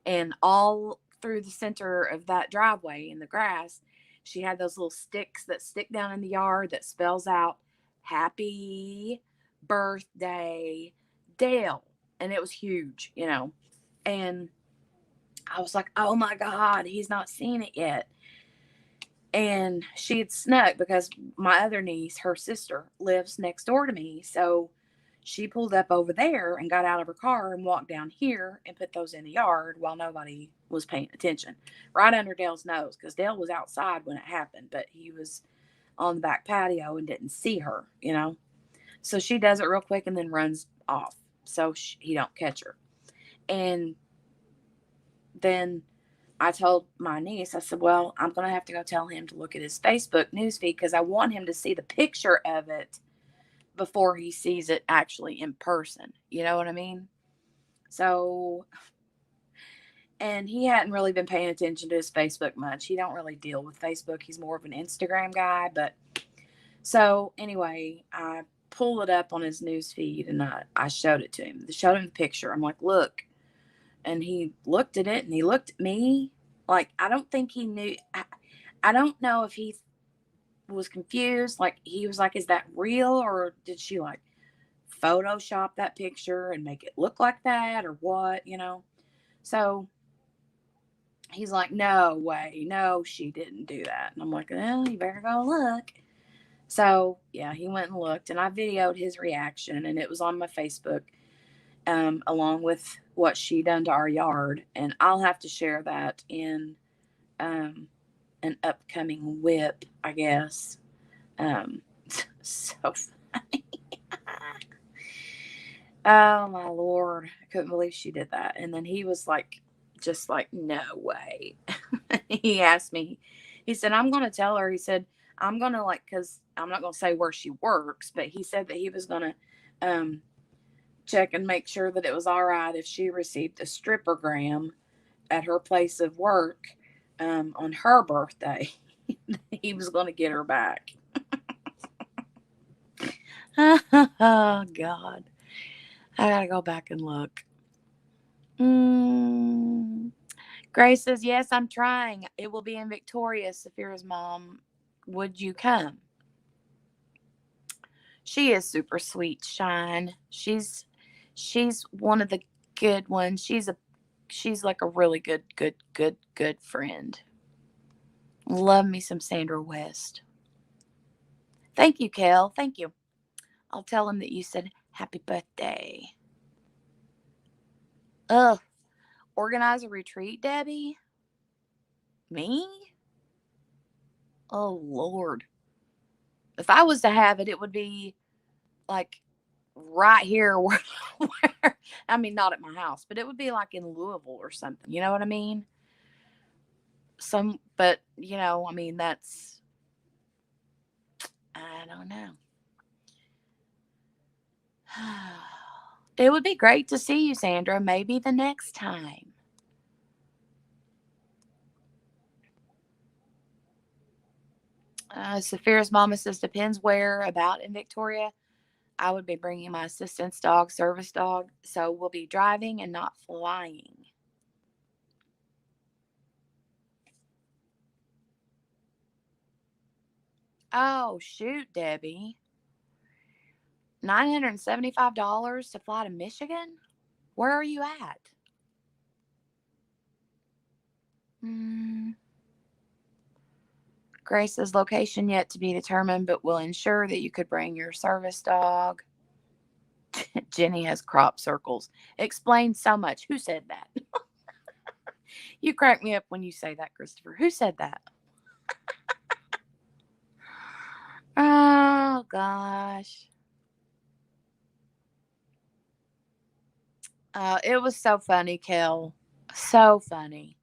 And all through the center of that driveway in the grass, she had those little sticks that stick down in the yard that spells out happy birthday Dale. And it was huge, you know. And I was like, oh my God, he's not seen it yet. And she had snuck because my other niece, her sister, lives next door to me. So she pulled up over there and got out of her car and walked down here and put those in the yard while nobody was paying attention, right under Dale's nose, because Dale was outside when it happened, but he was on the back patio and didn't see her, you know. So she does it real quick and then runs off so he don't catch her. And then I told my niece, I said, well, I'm going to have to go tell him to look at his Facebook newsfeed because I want him to see the picture of it before he sees it actually in person. You know what I mean? So And he hadn't really been paying attention to his Facebook much. He don't really deal with Facebook. He's more of an Instagram guy. But so anyway, I pulled it up on his news feed and I showed it to him. Showed him the picture. I'm like, look. And he looked at it and he looked at me. Like, I don't think he knew. I don't know if he was confused. Like, he was like, is that real? Or did she like Photoshop that picture and make it look like that or what, you know? So he's like, no way. No, she didn't do that. And I'm like, well, you better go look. So yeah, he went and looked and I videoed his reaction and it was on my Facebook, along with what she done to our yard. And I'll have to share that in an upcoming whip, I guess. So funny. Oh my Lord. I couldn't believe she did that. And then he was like, just like, no way. He asked me, he said, I'm going to tell her. He said, I'm going to like, cause I'm not going to say where she works, but he said that he was going to, check and make sure that it was all right if she received a strippergram at her place of work, on her birthday. He was going to get her back. Oh God. I gotta go back and look. Grace says, yes, I'm trying. It will be in Victoria. Saphira's mom. Would you come? She is super sweet, Shine. She's one of the good ones. She's like a really good friend. Love me some Sandra West. Thank you, Kel. Thank you. I'll tell him that you said happy birthday. Ugh. Organize a retreat, Debbie? Me? Oh, Lord. If I was to have it, it would be like right here where, I mean, not at my house, but it would be like in Louisville or something. You know what I mean? But, you know, I mean, I don't know. It would be great to see you, Sandra. Maybe the next time. Saphira's mama says, depends where about in Victoria. I would be bringing my assistant's dog, service dog. So we'll be driving and not flying. Oh, shoot, Debbie. $975 to fly to Michigan? Where are you at? Grace's location yet to be determined, but will ensure that you could bring your service dog. Jenny has crop circles. Explains so much. Who said that? You crack me up when you say that, Christopher. Who said that? Oh, gosh. It was so funny, Kel. So funny.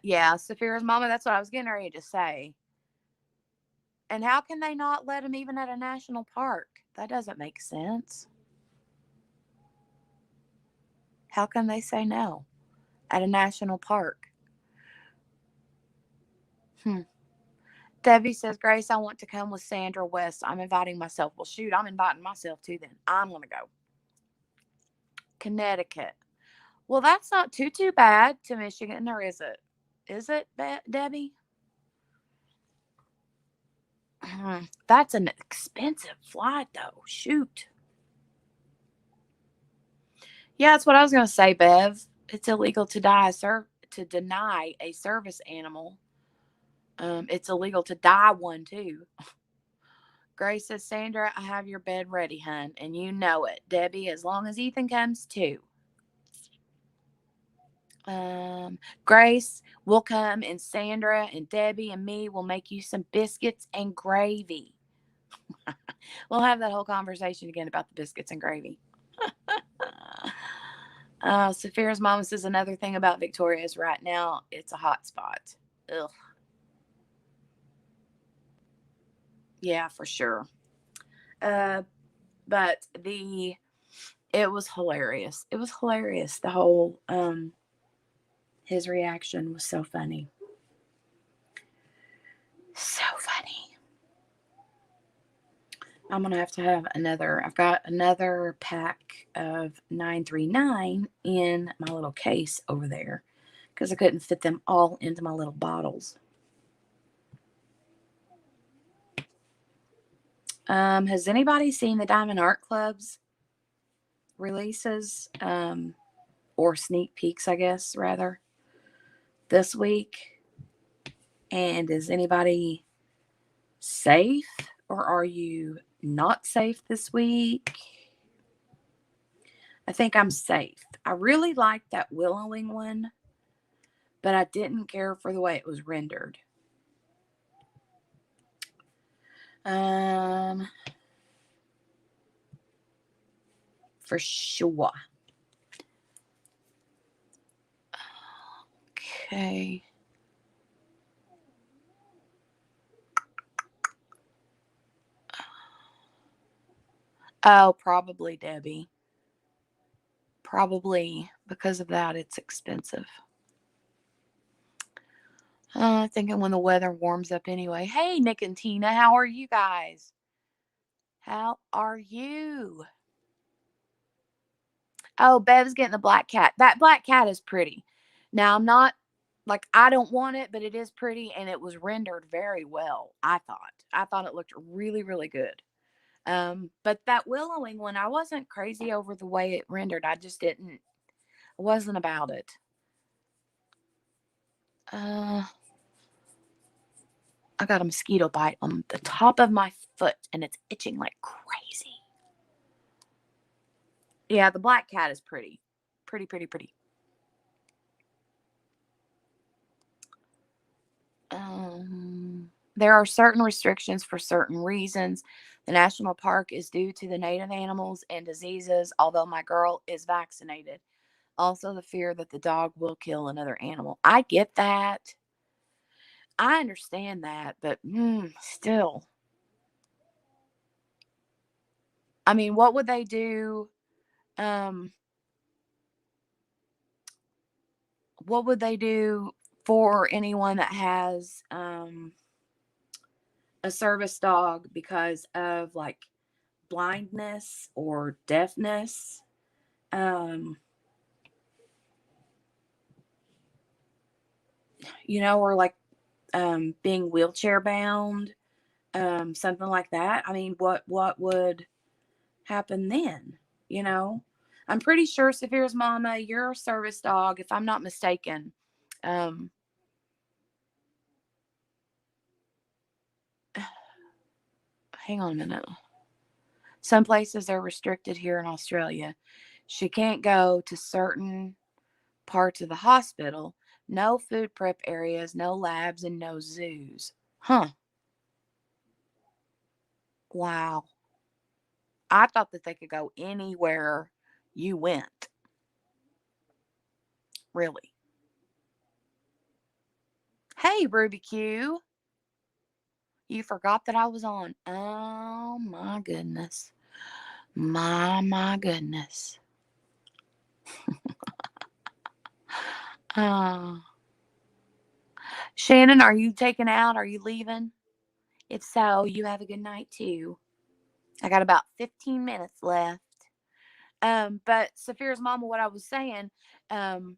Yeah, Saphira's mama, that's what I was getting ready to say. And how can they not let him even at a national park? That doesn't make sense. How can they say no at a national park? Debbie says, Grace, I want to come with Sandra West. I'm inviting myself. Well, shoot, I'm inviting myself too then. I'm going to go. Connecticut. Well, that's not too bad to Michigan, or is it? Is it, Debbie? That's an expensive flight, though. Shoot. Yeah, that's what I was going to say, Bev. It's illegal to deny a service animal. It's illegal to die one, too. Grace says, Sandra, I have your bed ready, hun, and you know it. Debbie, as long as Ethan comes, too. Grace will come, and Sandra and Debbie and me will make you some biscuits and gravy. We'll have that whole conversation again about the biscuits and gravy. Saphira's mama says another thing about Victoria is right now it's a hot spot. Ugh. Yeah, for sure. Uh, but it was hilarious. It was hilarious. The whole his reaction was so funny. So funny. I'm gonna have to have another. I've got another pack of 939 in my little case over there because I couldn't fit them all into my little bottles. Has anybody seen the Diamond Art Club's releases, or sneak peeks, I guess, rather, this week? And is anybody safe, or are you not safe this week? I think I'm safe. I really liked that Willowing one, but I didn't care for the way it was rendered. For sure. Okay. Oh, probably Debbie. Probably because of that, it's expensive. Thinking when the weather warms up anyway. Hey, Nick and Tina, how are you guys? How are you? Oh, Bev's getting the black cat. That black cat is pretty. Now, I'm not like I don't want it, but it is pretty and it was rendered very well, I thought. I thought it looked really, really good. But that Willowing one, I wasn't crazy over the way it rendered. I just didn't, wasn't about it. I got a mosquito bite on the top of my foot and it's itching like crazy. Yeah, the black cat is pretty. Pretty, pretty, pretty. There are certain restrictions for certain reasons. The national park is due to the native animals and diseases, although my girl is vaccinated. Also, the fear that the dog will kill another animal. I get that. I understand that, but still. I mean, what would they do? Um, what would they do for anyone that has a service dog because of like blindness or deafness? Or like being wheelchair bound, something like that. I mean, what would happen then? You know, I'm pretty sure Saphira's mama, you're a service dog, if I'm not mistaken. Um, Hang on a minute. Some places are restricted here in Australia. She can't go to certain parts of the hospital. No food prep areas, no labs, and no zoos. Huh. Wow. I thought that they could go anywhere you went. Really. Hey, Ruby Q. You forgot that I was on. Oh, my goodness. My goodness. Uh, Shannon, are you taking out? Are you leaving? If so, you have a good night too. I got about 15 minutes left. But Saphira's mama, what I was saying, um,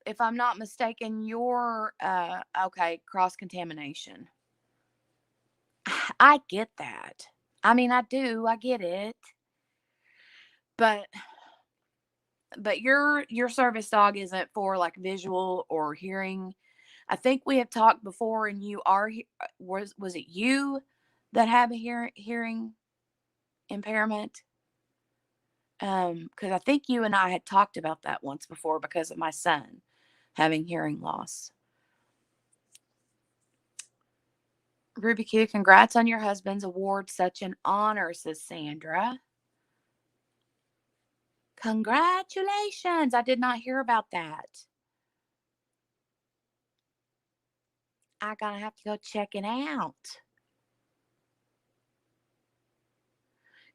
if I'm not mistaken, you're okay, cross contamination. I get that. I mean, I do. I get it. But your service dog isn't for like visual or hearing. I think we have talked before, and you are was it you that have a hearing impairment? Because I think you and I had talked about that once before because of my son having hearing loss. Ruby Q, congrats on your husband's award. Such an honor, says Sandra. Congratulations. I did not hear about that. I gotta have to go check it out.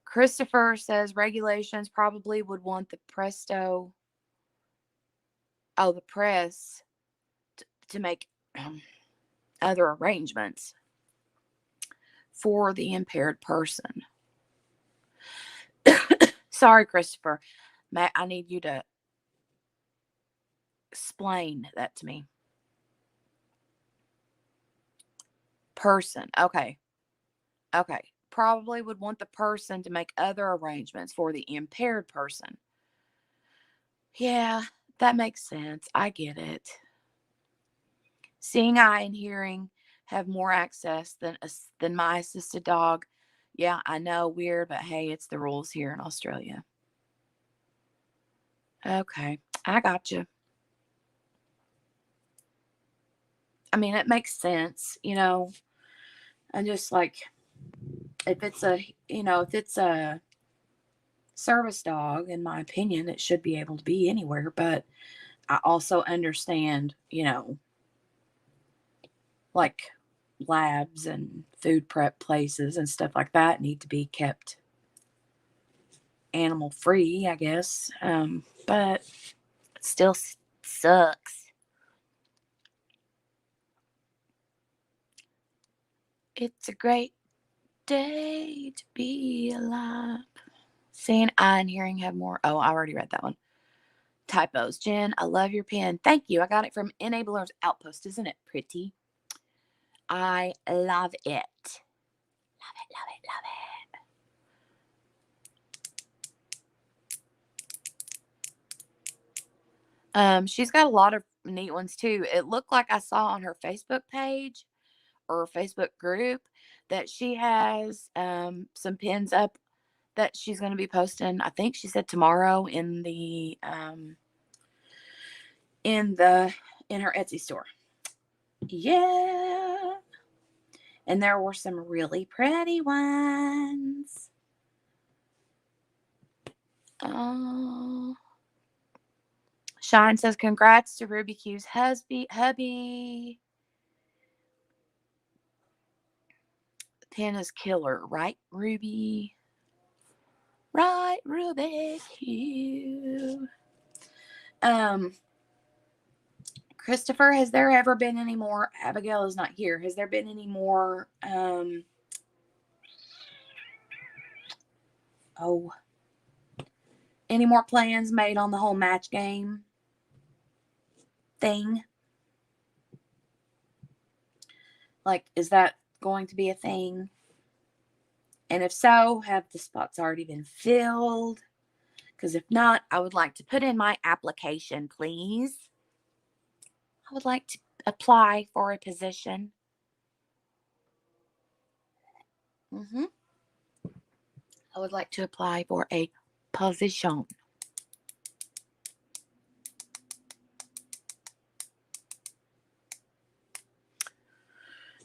Christopher says regulations probably would want the press to make other arrangements for the impaired person. Sorry, Christopher. I need you to explain that to me. Person. Okay. Probably would want the person to make other arrangements for the impaired person. Yeah, that makes sense. I get it. Seeing eye and hearing have more access than my assisted dog. Yeah, I know, weird, but hey, it's the rules here in Australia. Okay, I got you. I mean, it makes sense, I'm just like, if it's a service dog, in my opinion, it should be able to be anywhere. But I also understand, like labs and food prep places and stuff like that need to be kept animal free, I guess. But it still sucks. It's a great day to be alive. Seeing, eye, and hearing have more. Oh, I already read that one. Typos. Jen, I love your pen. Thank you. I got it from Enabler's Outpost. Isn't it pretty? I love it. Love it, love it, love it. She's got a lot of neat ones too. It looked like I saw on her Facebook page or Facebook group that she has some pins up that she's going to be posting. I think she said tomorrow in her Etsy store. Yeah. And there were some really pretty ones. Oh. Shine says, congrats to Ruby Q's hubby. The pin is killer, right, Ruby? Right, Ruby Q. Christopher, has there ever been any more? Abigail is not here. Has there been any more? Any more plans made on the whole match game thing? Like, is that going to be a thing? And if so, have the spots already been filled? Because if not, I would like to put in my application, please. I would like to apply for a position. I would like to apply for a position.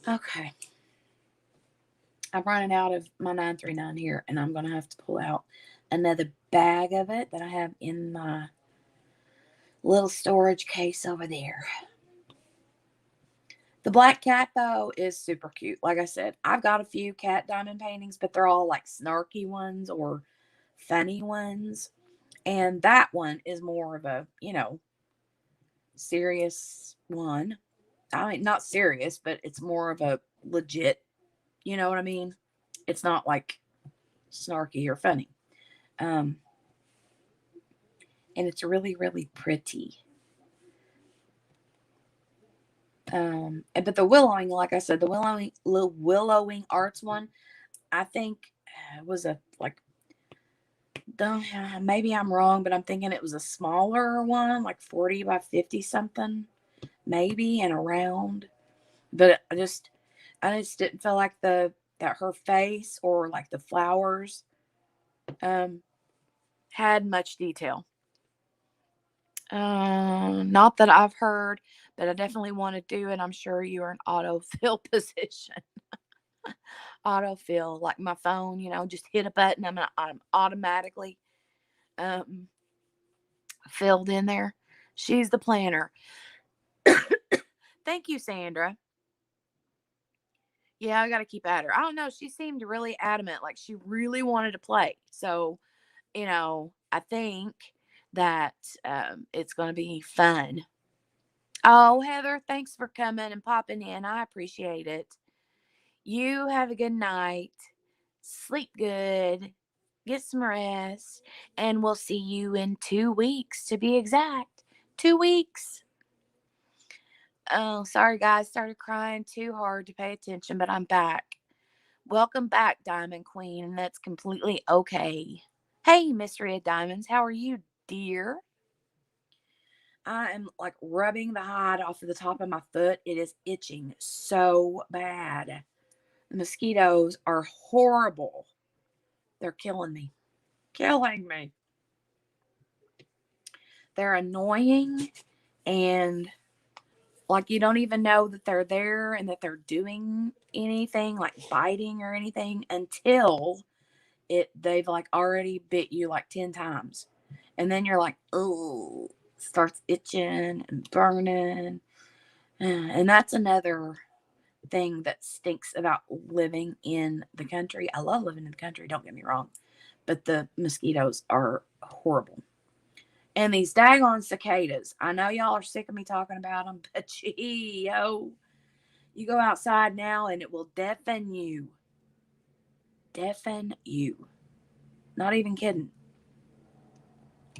Okay. I'm running out of my 939 here, and I'm going to have to pull out another bag of it that I have in my little storage case over there. The black cat, though, is super cute. Like I said, I've got a few cat diamond paintings, but they're all like snarky ones or funny ones. And that one is more of a, serious one. I mean, not serious, but it's more of a legit, you know what I mean? It's not like snarky or funny. And it's really, really pretty. But the willowing, like I said, the willowing arts one, I think was maybe I'm wrong, but I'm thinking it was a smaller one, like 40 by 50 something, maybe, and around. But I just didn't feel like that her face or like the flowers had much detail. Not that I've heard, but I definitely want to do it. I'm sure you are in autofill position. Autofill, like my phone, just hit a button. I'm automatically filled in there. She's the planner. Thank you, Sandra. Yeah, I got to keep at her. I don't know. She seemed really adamant. Like she really wanted to play. So, I think that it's going to be fun. Oh, Heather, thanks for coming and popping in. I appreciate it. You have a good night. Sleep good. Get some rest. And we'll see you in 2 weeks to be exact. 2 weeks. Oh, sorry, guys. Started crying too hard to pay attention, but I'm back. Welcome back, Diamond Queen, and that's completely okay. Hey, Mystery of Diamonds, how are you, dear? I am like rubbing the hide off of the top of my foot. It is itching so bad. The mosquitoes are horrible. They're killing me. Killing me. They're annoying and like you don't even know that they're there and that they're doing anything like biting or anything until they've like already bit you like 10 times. And then you're like, oh, starts itching and burning. And that's another thing that stinks about living in the country. I love living in the country, don't get me wrong, but the mosquitoes are horrible. And these daggone cicadas, I know y'all are sick of me talking about them, but gee, yo, you go outside now and it will deafen you. Deafen you. Not even kidding.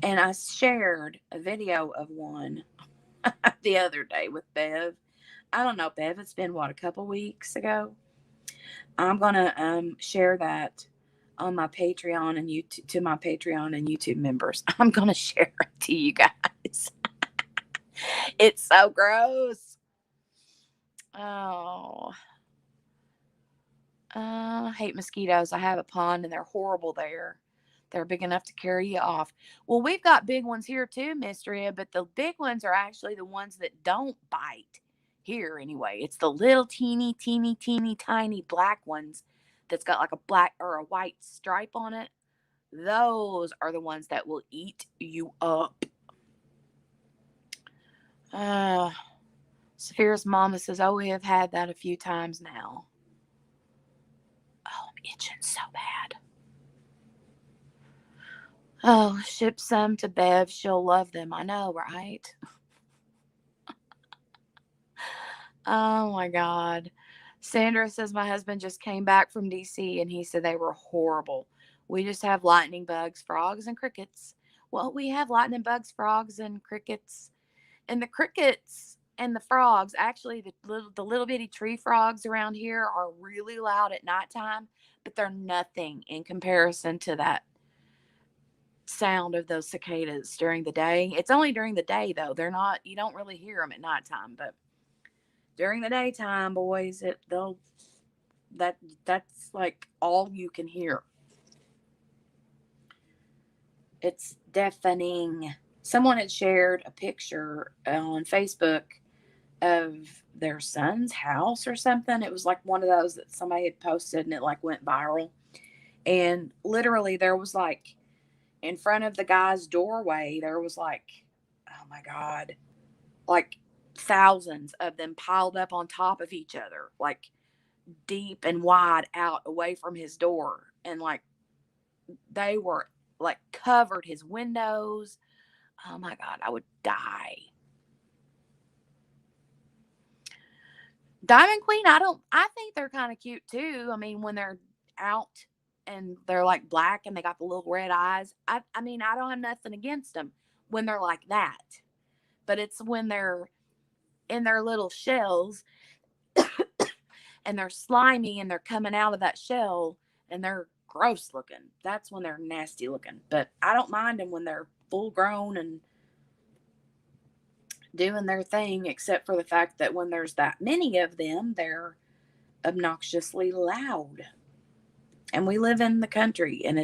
And I shared a video of one the other day with Bev. I don't know, Bev, it's been what, a couple weeks ago? I'm gonna share that on my Patreon and YouTube to my Patreon and YouTube members. I'm gonna share it to you guys. It's so gross. Oh, I hate mosquitoes. I have a pond and they're horrible there. They're big enough to carry you off. Well, we've got big ones here too, Mystria, but the big ones are actually the ones that don't bite here anyway. It's the little teeny, tiny black ones that's got like a black or a white stripe on it. Those are the ones that will eat you up. Uh, Saphira's mama says, oh, we have had that a few times now. Oh, I'm itching so bad. Oh, ship some to Bev. She'll love them. I know, right? Oh my God. Sandra says, my husband just came back from DC and he said they were horrible. We just have lightning bugs, frogs, and crickets. Well, we have lightning bugs, frogs, and crickets. And the crickets and the frogs, actually, the little bitty tree frogs around here are really loud at nighttime, but they're nothing in comparison to that sound of those cicadas during the day. It's only during the day, though. They're not, you don't really hear them at nighttime, but during the daytime, boys, that's like all you can hear. It's deafening. Someone had shared a picture on Facebook of their son's house or something. It was like one of those that somebody had posted and it like went viral. And literally there was like in front of the guy's doorway, there was like, oh my God, like thousands of them piled up on top of each other, like deep and wide out away from his door. And like they were like covered his windows. Oh my God, I would die. Diamond Queen, I think they're kind of cute too. I mean, when they're out and they're like black and they got the little red eyes. I mean, I don't have nothing against them when they're like that. But it's when they're in their little shells and they're slimy and they're coming out of that shell and they're gross looking. That's when they're nasty looking. But I don't mind them when they're full grown and doing their thing, except for the fact that when there's that many of them, they're obnoxiously loud. And we live in the country and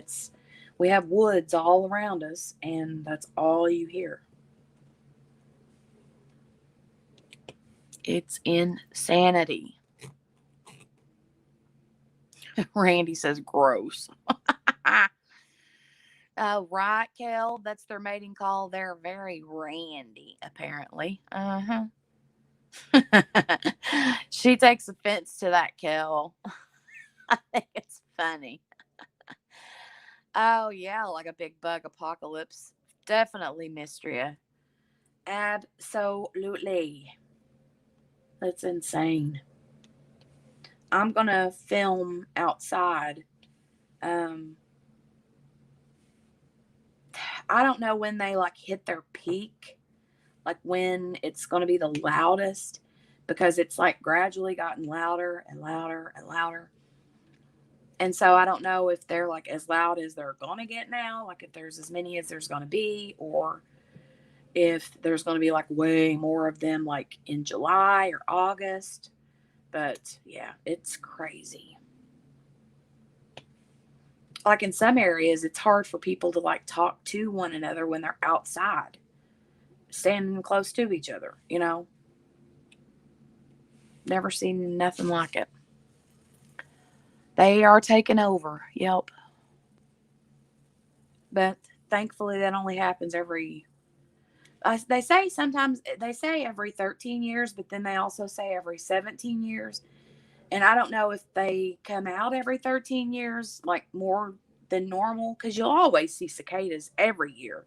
we have woods all around us and that's all you hear. It's insanity. Randy says gross. Right, Kel. That's their mating call. They're very randy, apparently. Uh-huh. She takes offense to that, Kel. I think it's funny. Oh, yeah, like a big bug apocalypse. Definitely Mystria. Absolutely. That's insane. I'm going to film outside. Um, I don't know when they like hit their peak, like when it's going to be the loudest, because it's like gradually gotten louder and louder and louder. And so I don't know if they're like as loud as they're going to get now, like if there's as many as there's going to be, or if there's going to be like way more of them like in July or August. But yeah, it's crazy. Like in some areas, it's hard for people to like talk to one another when they're outside, standing close to each other, you know? Never seen nothing like it. They are taking over. Yep. But thankfully, that only happens every. They say sometimes they say every 13 years, but then they also say every 17 years. And I don't know if they come out every 13 years, like more than normal, because you'll always see cicadas every year,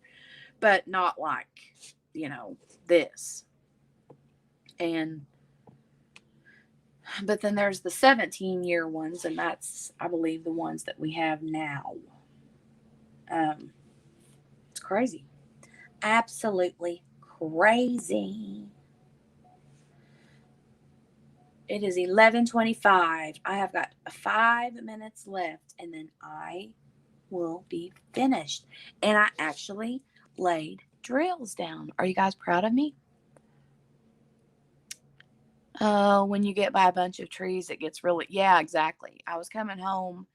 but not like, you know, this. And, but then there's the 17-year ones, and that's, I believe, the ones that we have now. Um, it's crazy. Absolutely crazy. It is 11:25. I have got 5 minutes left, and then I will be finished. And I actually laid drills down. Are you guys proud of me? Oh, when you get by a bunch of trees, it gets really, yeah, exactly. I was coming home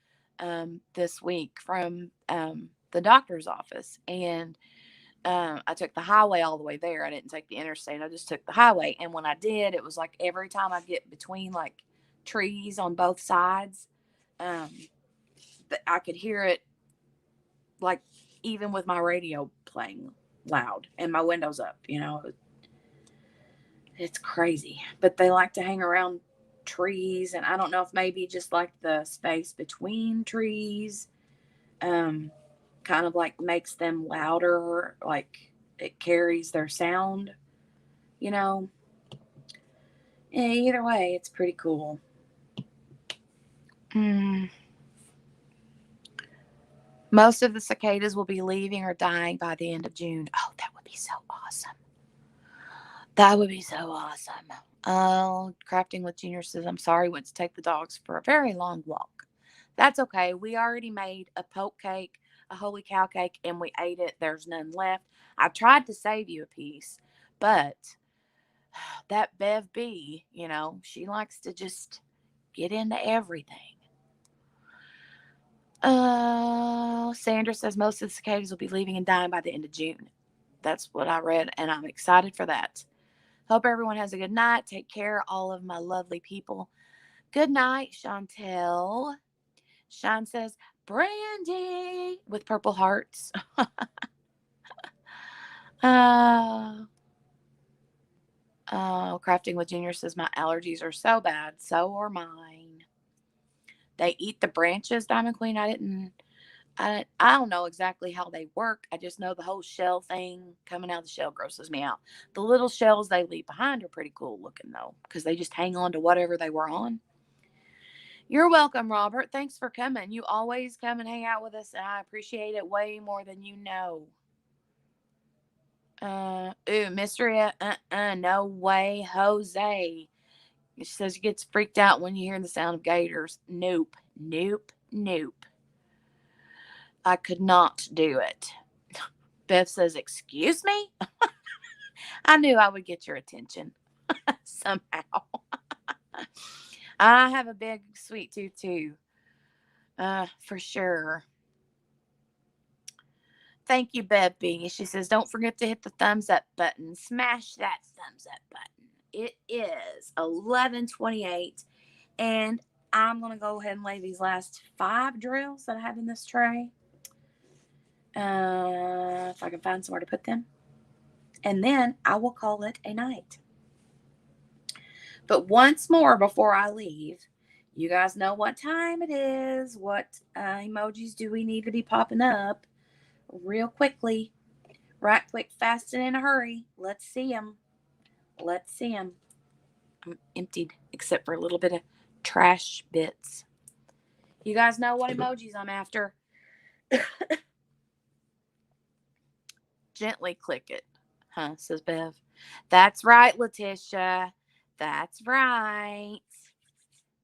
this week from the doctor's office, and I took the highway all the way there. I didn't take the interstate. I just took the highway. And when I did, it was like every time I get between like trees on both sides, um, I could hear it like even with my radio playing loud and my windows up, you know, it's crazy. But they like to hang around trees, and I don't know if maybe just like the space between trees um kind of like makes them louder, like it carries their sound, you know. Yeah, either way, it's pretty cool. Mm. Most of the cicadas will be leaving or dying by the end of June. Oh, that would be so awesome. That would be so awesome. Oh, Crafting with Junior says, I'm sorry, went to take the dogs for a very long walk. That's okay. We already made a poke cake, a holy cow cake, and we ate it. There's none left. I tried to save you a piece, but that Bev B, you know, she likes to just get into everything. Sandra says most of the cicadas will be leaving and dying by the end of June. That's what I read, and I'm excited for that. Hope everyone has a good night. Take care, all of my lovely people. Good night, Chantel. Sean says, Brandy, with purple hearts. uh, Crafting with Junior says, my allergies are so bad. So are mine. They eat the branches, Diamond Queen. I don't know exactly how they work. I just know the whole shell thing coming out of the shell grosses me out. The little shells they leave behind are pretty cool looking, though, because they just hang on to whatever they were on. You're welcome, Robert. Thanks for coming. You always come and hang out with us, and I appreciate it way more than you know. Mystery, no way, Jose. She says she gets freaked out when you hear the sound of gators. Nope, nope, nope. I could not do it. Beth says, excuse me? I knew I would get your attention somehow. I have a big sweet tooth too. For sure. Thank you, Bebby. She says, don't forget to hit the thumbs up button. Smash that thumbs up button. It is 11:28, and I'm going to go ahead and lay these last 5 drills that I have in this tray. If I can find somewhere to put them. And then I will call it a night. But once more before I leave, you guys know what time it is. What emojis do we need to be popping up real quickly? Right quick, fast, and in a hurry. Let's see them. Let's see them. I'm emptied except for a little bit of trash bits. You guys know what emojis I'm after. Gently click it. Huh, says Bev. That's right, Letitia. That's right.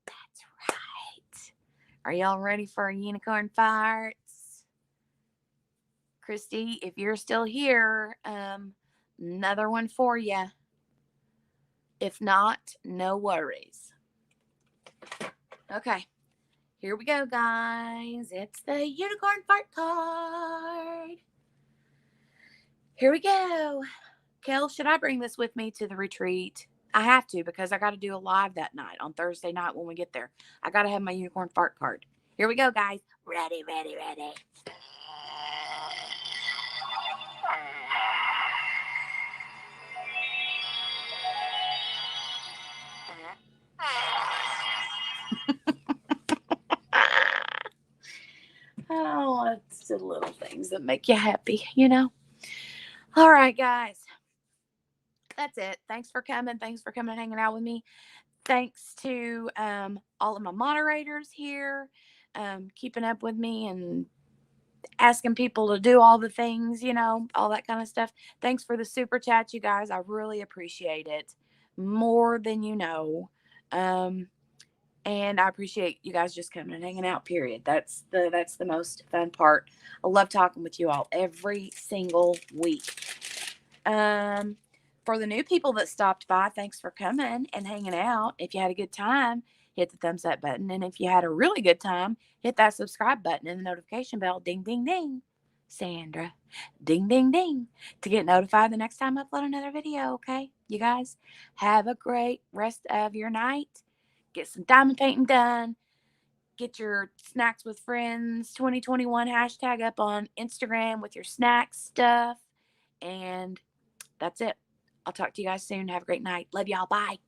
That's right. Are y'all ready for unicorn farts? Christy, if you're still here, another one for you. If not, no worries. Okay, here we go, guys. It's the unicorn fart card. Here we go. Kel, should I bring this with me to the retreat? I have to because I got to do a live that night on Thursday night when we get there. I got to have my unicorn fart card. Here we go, guys. Ready, ready, ready. Oh, it's the little things that make you happy, you know? All right, guys. That's it. Thanks for coming. Thanks for coming and hanging out with me. Thanks to all of my moderators here, keeping up with me and asking people to do all the things, you know, all that kind of stuff. Thanks for the super chat, you guys. I really appreciate it more than you know. And I appreciate you guys just coming and hanging out, period. That's the most fun part. I love talking with you all every single week. For the new people that stopped by, thanks for coming and hanging out. If you had a good time, hit the thumbs up button. And if you had a really good time, hit that subscribe button and the notification bell. Ding, ding, ding. Sandra. Ding, ding, ding. To get notified the next time I upload another video, okay? You guys have a great rest of your night. Get some diamond painting done. Get your snacks with friends 2021 hashtag up on Instagram with your snack stuff. And that's it. I'll talk to you guys soon. Have a great night. Love y'all. Bye.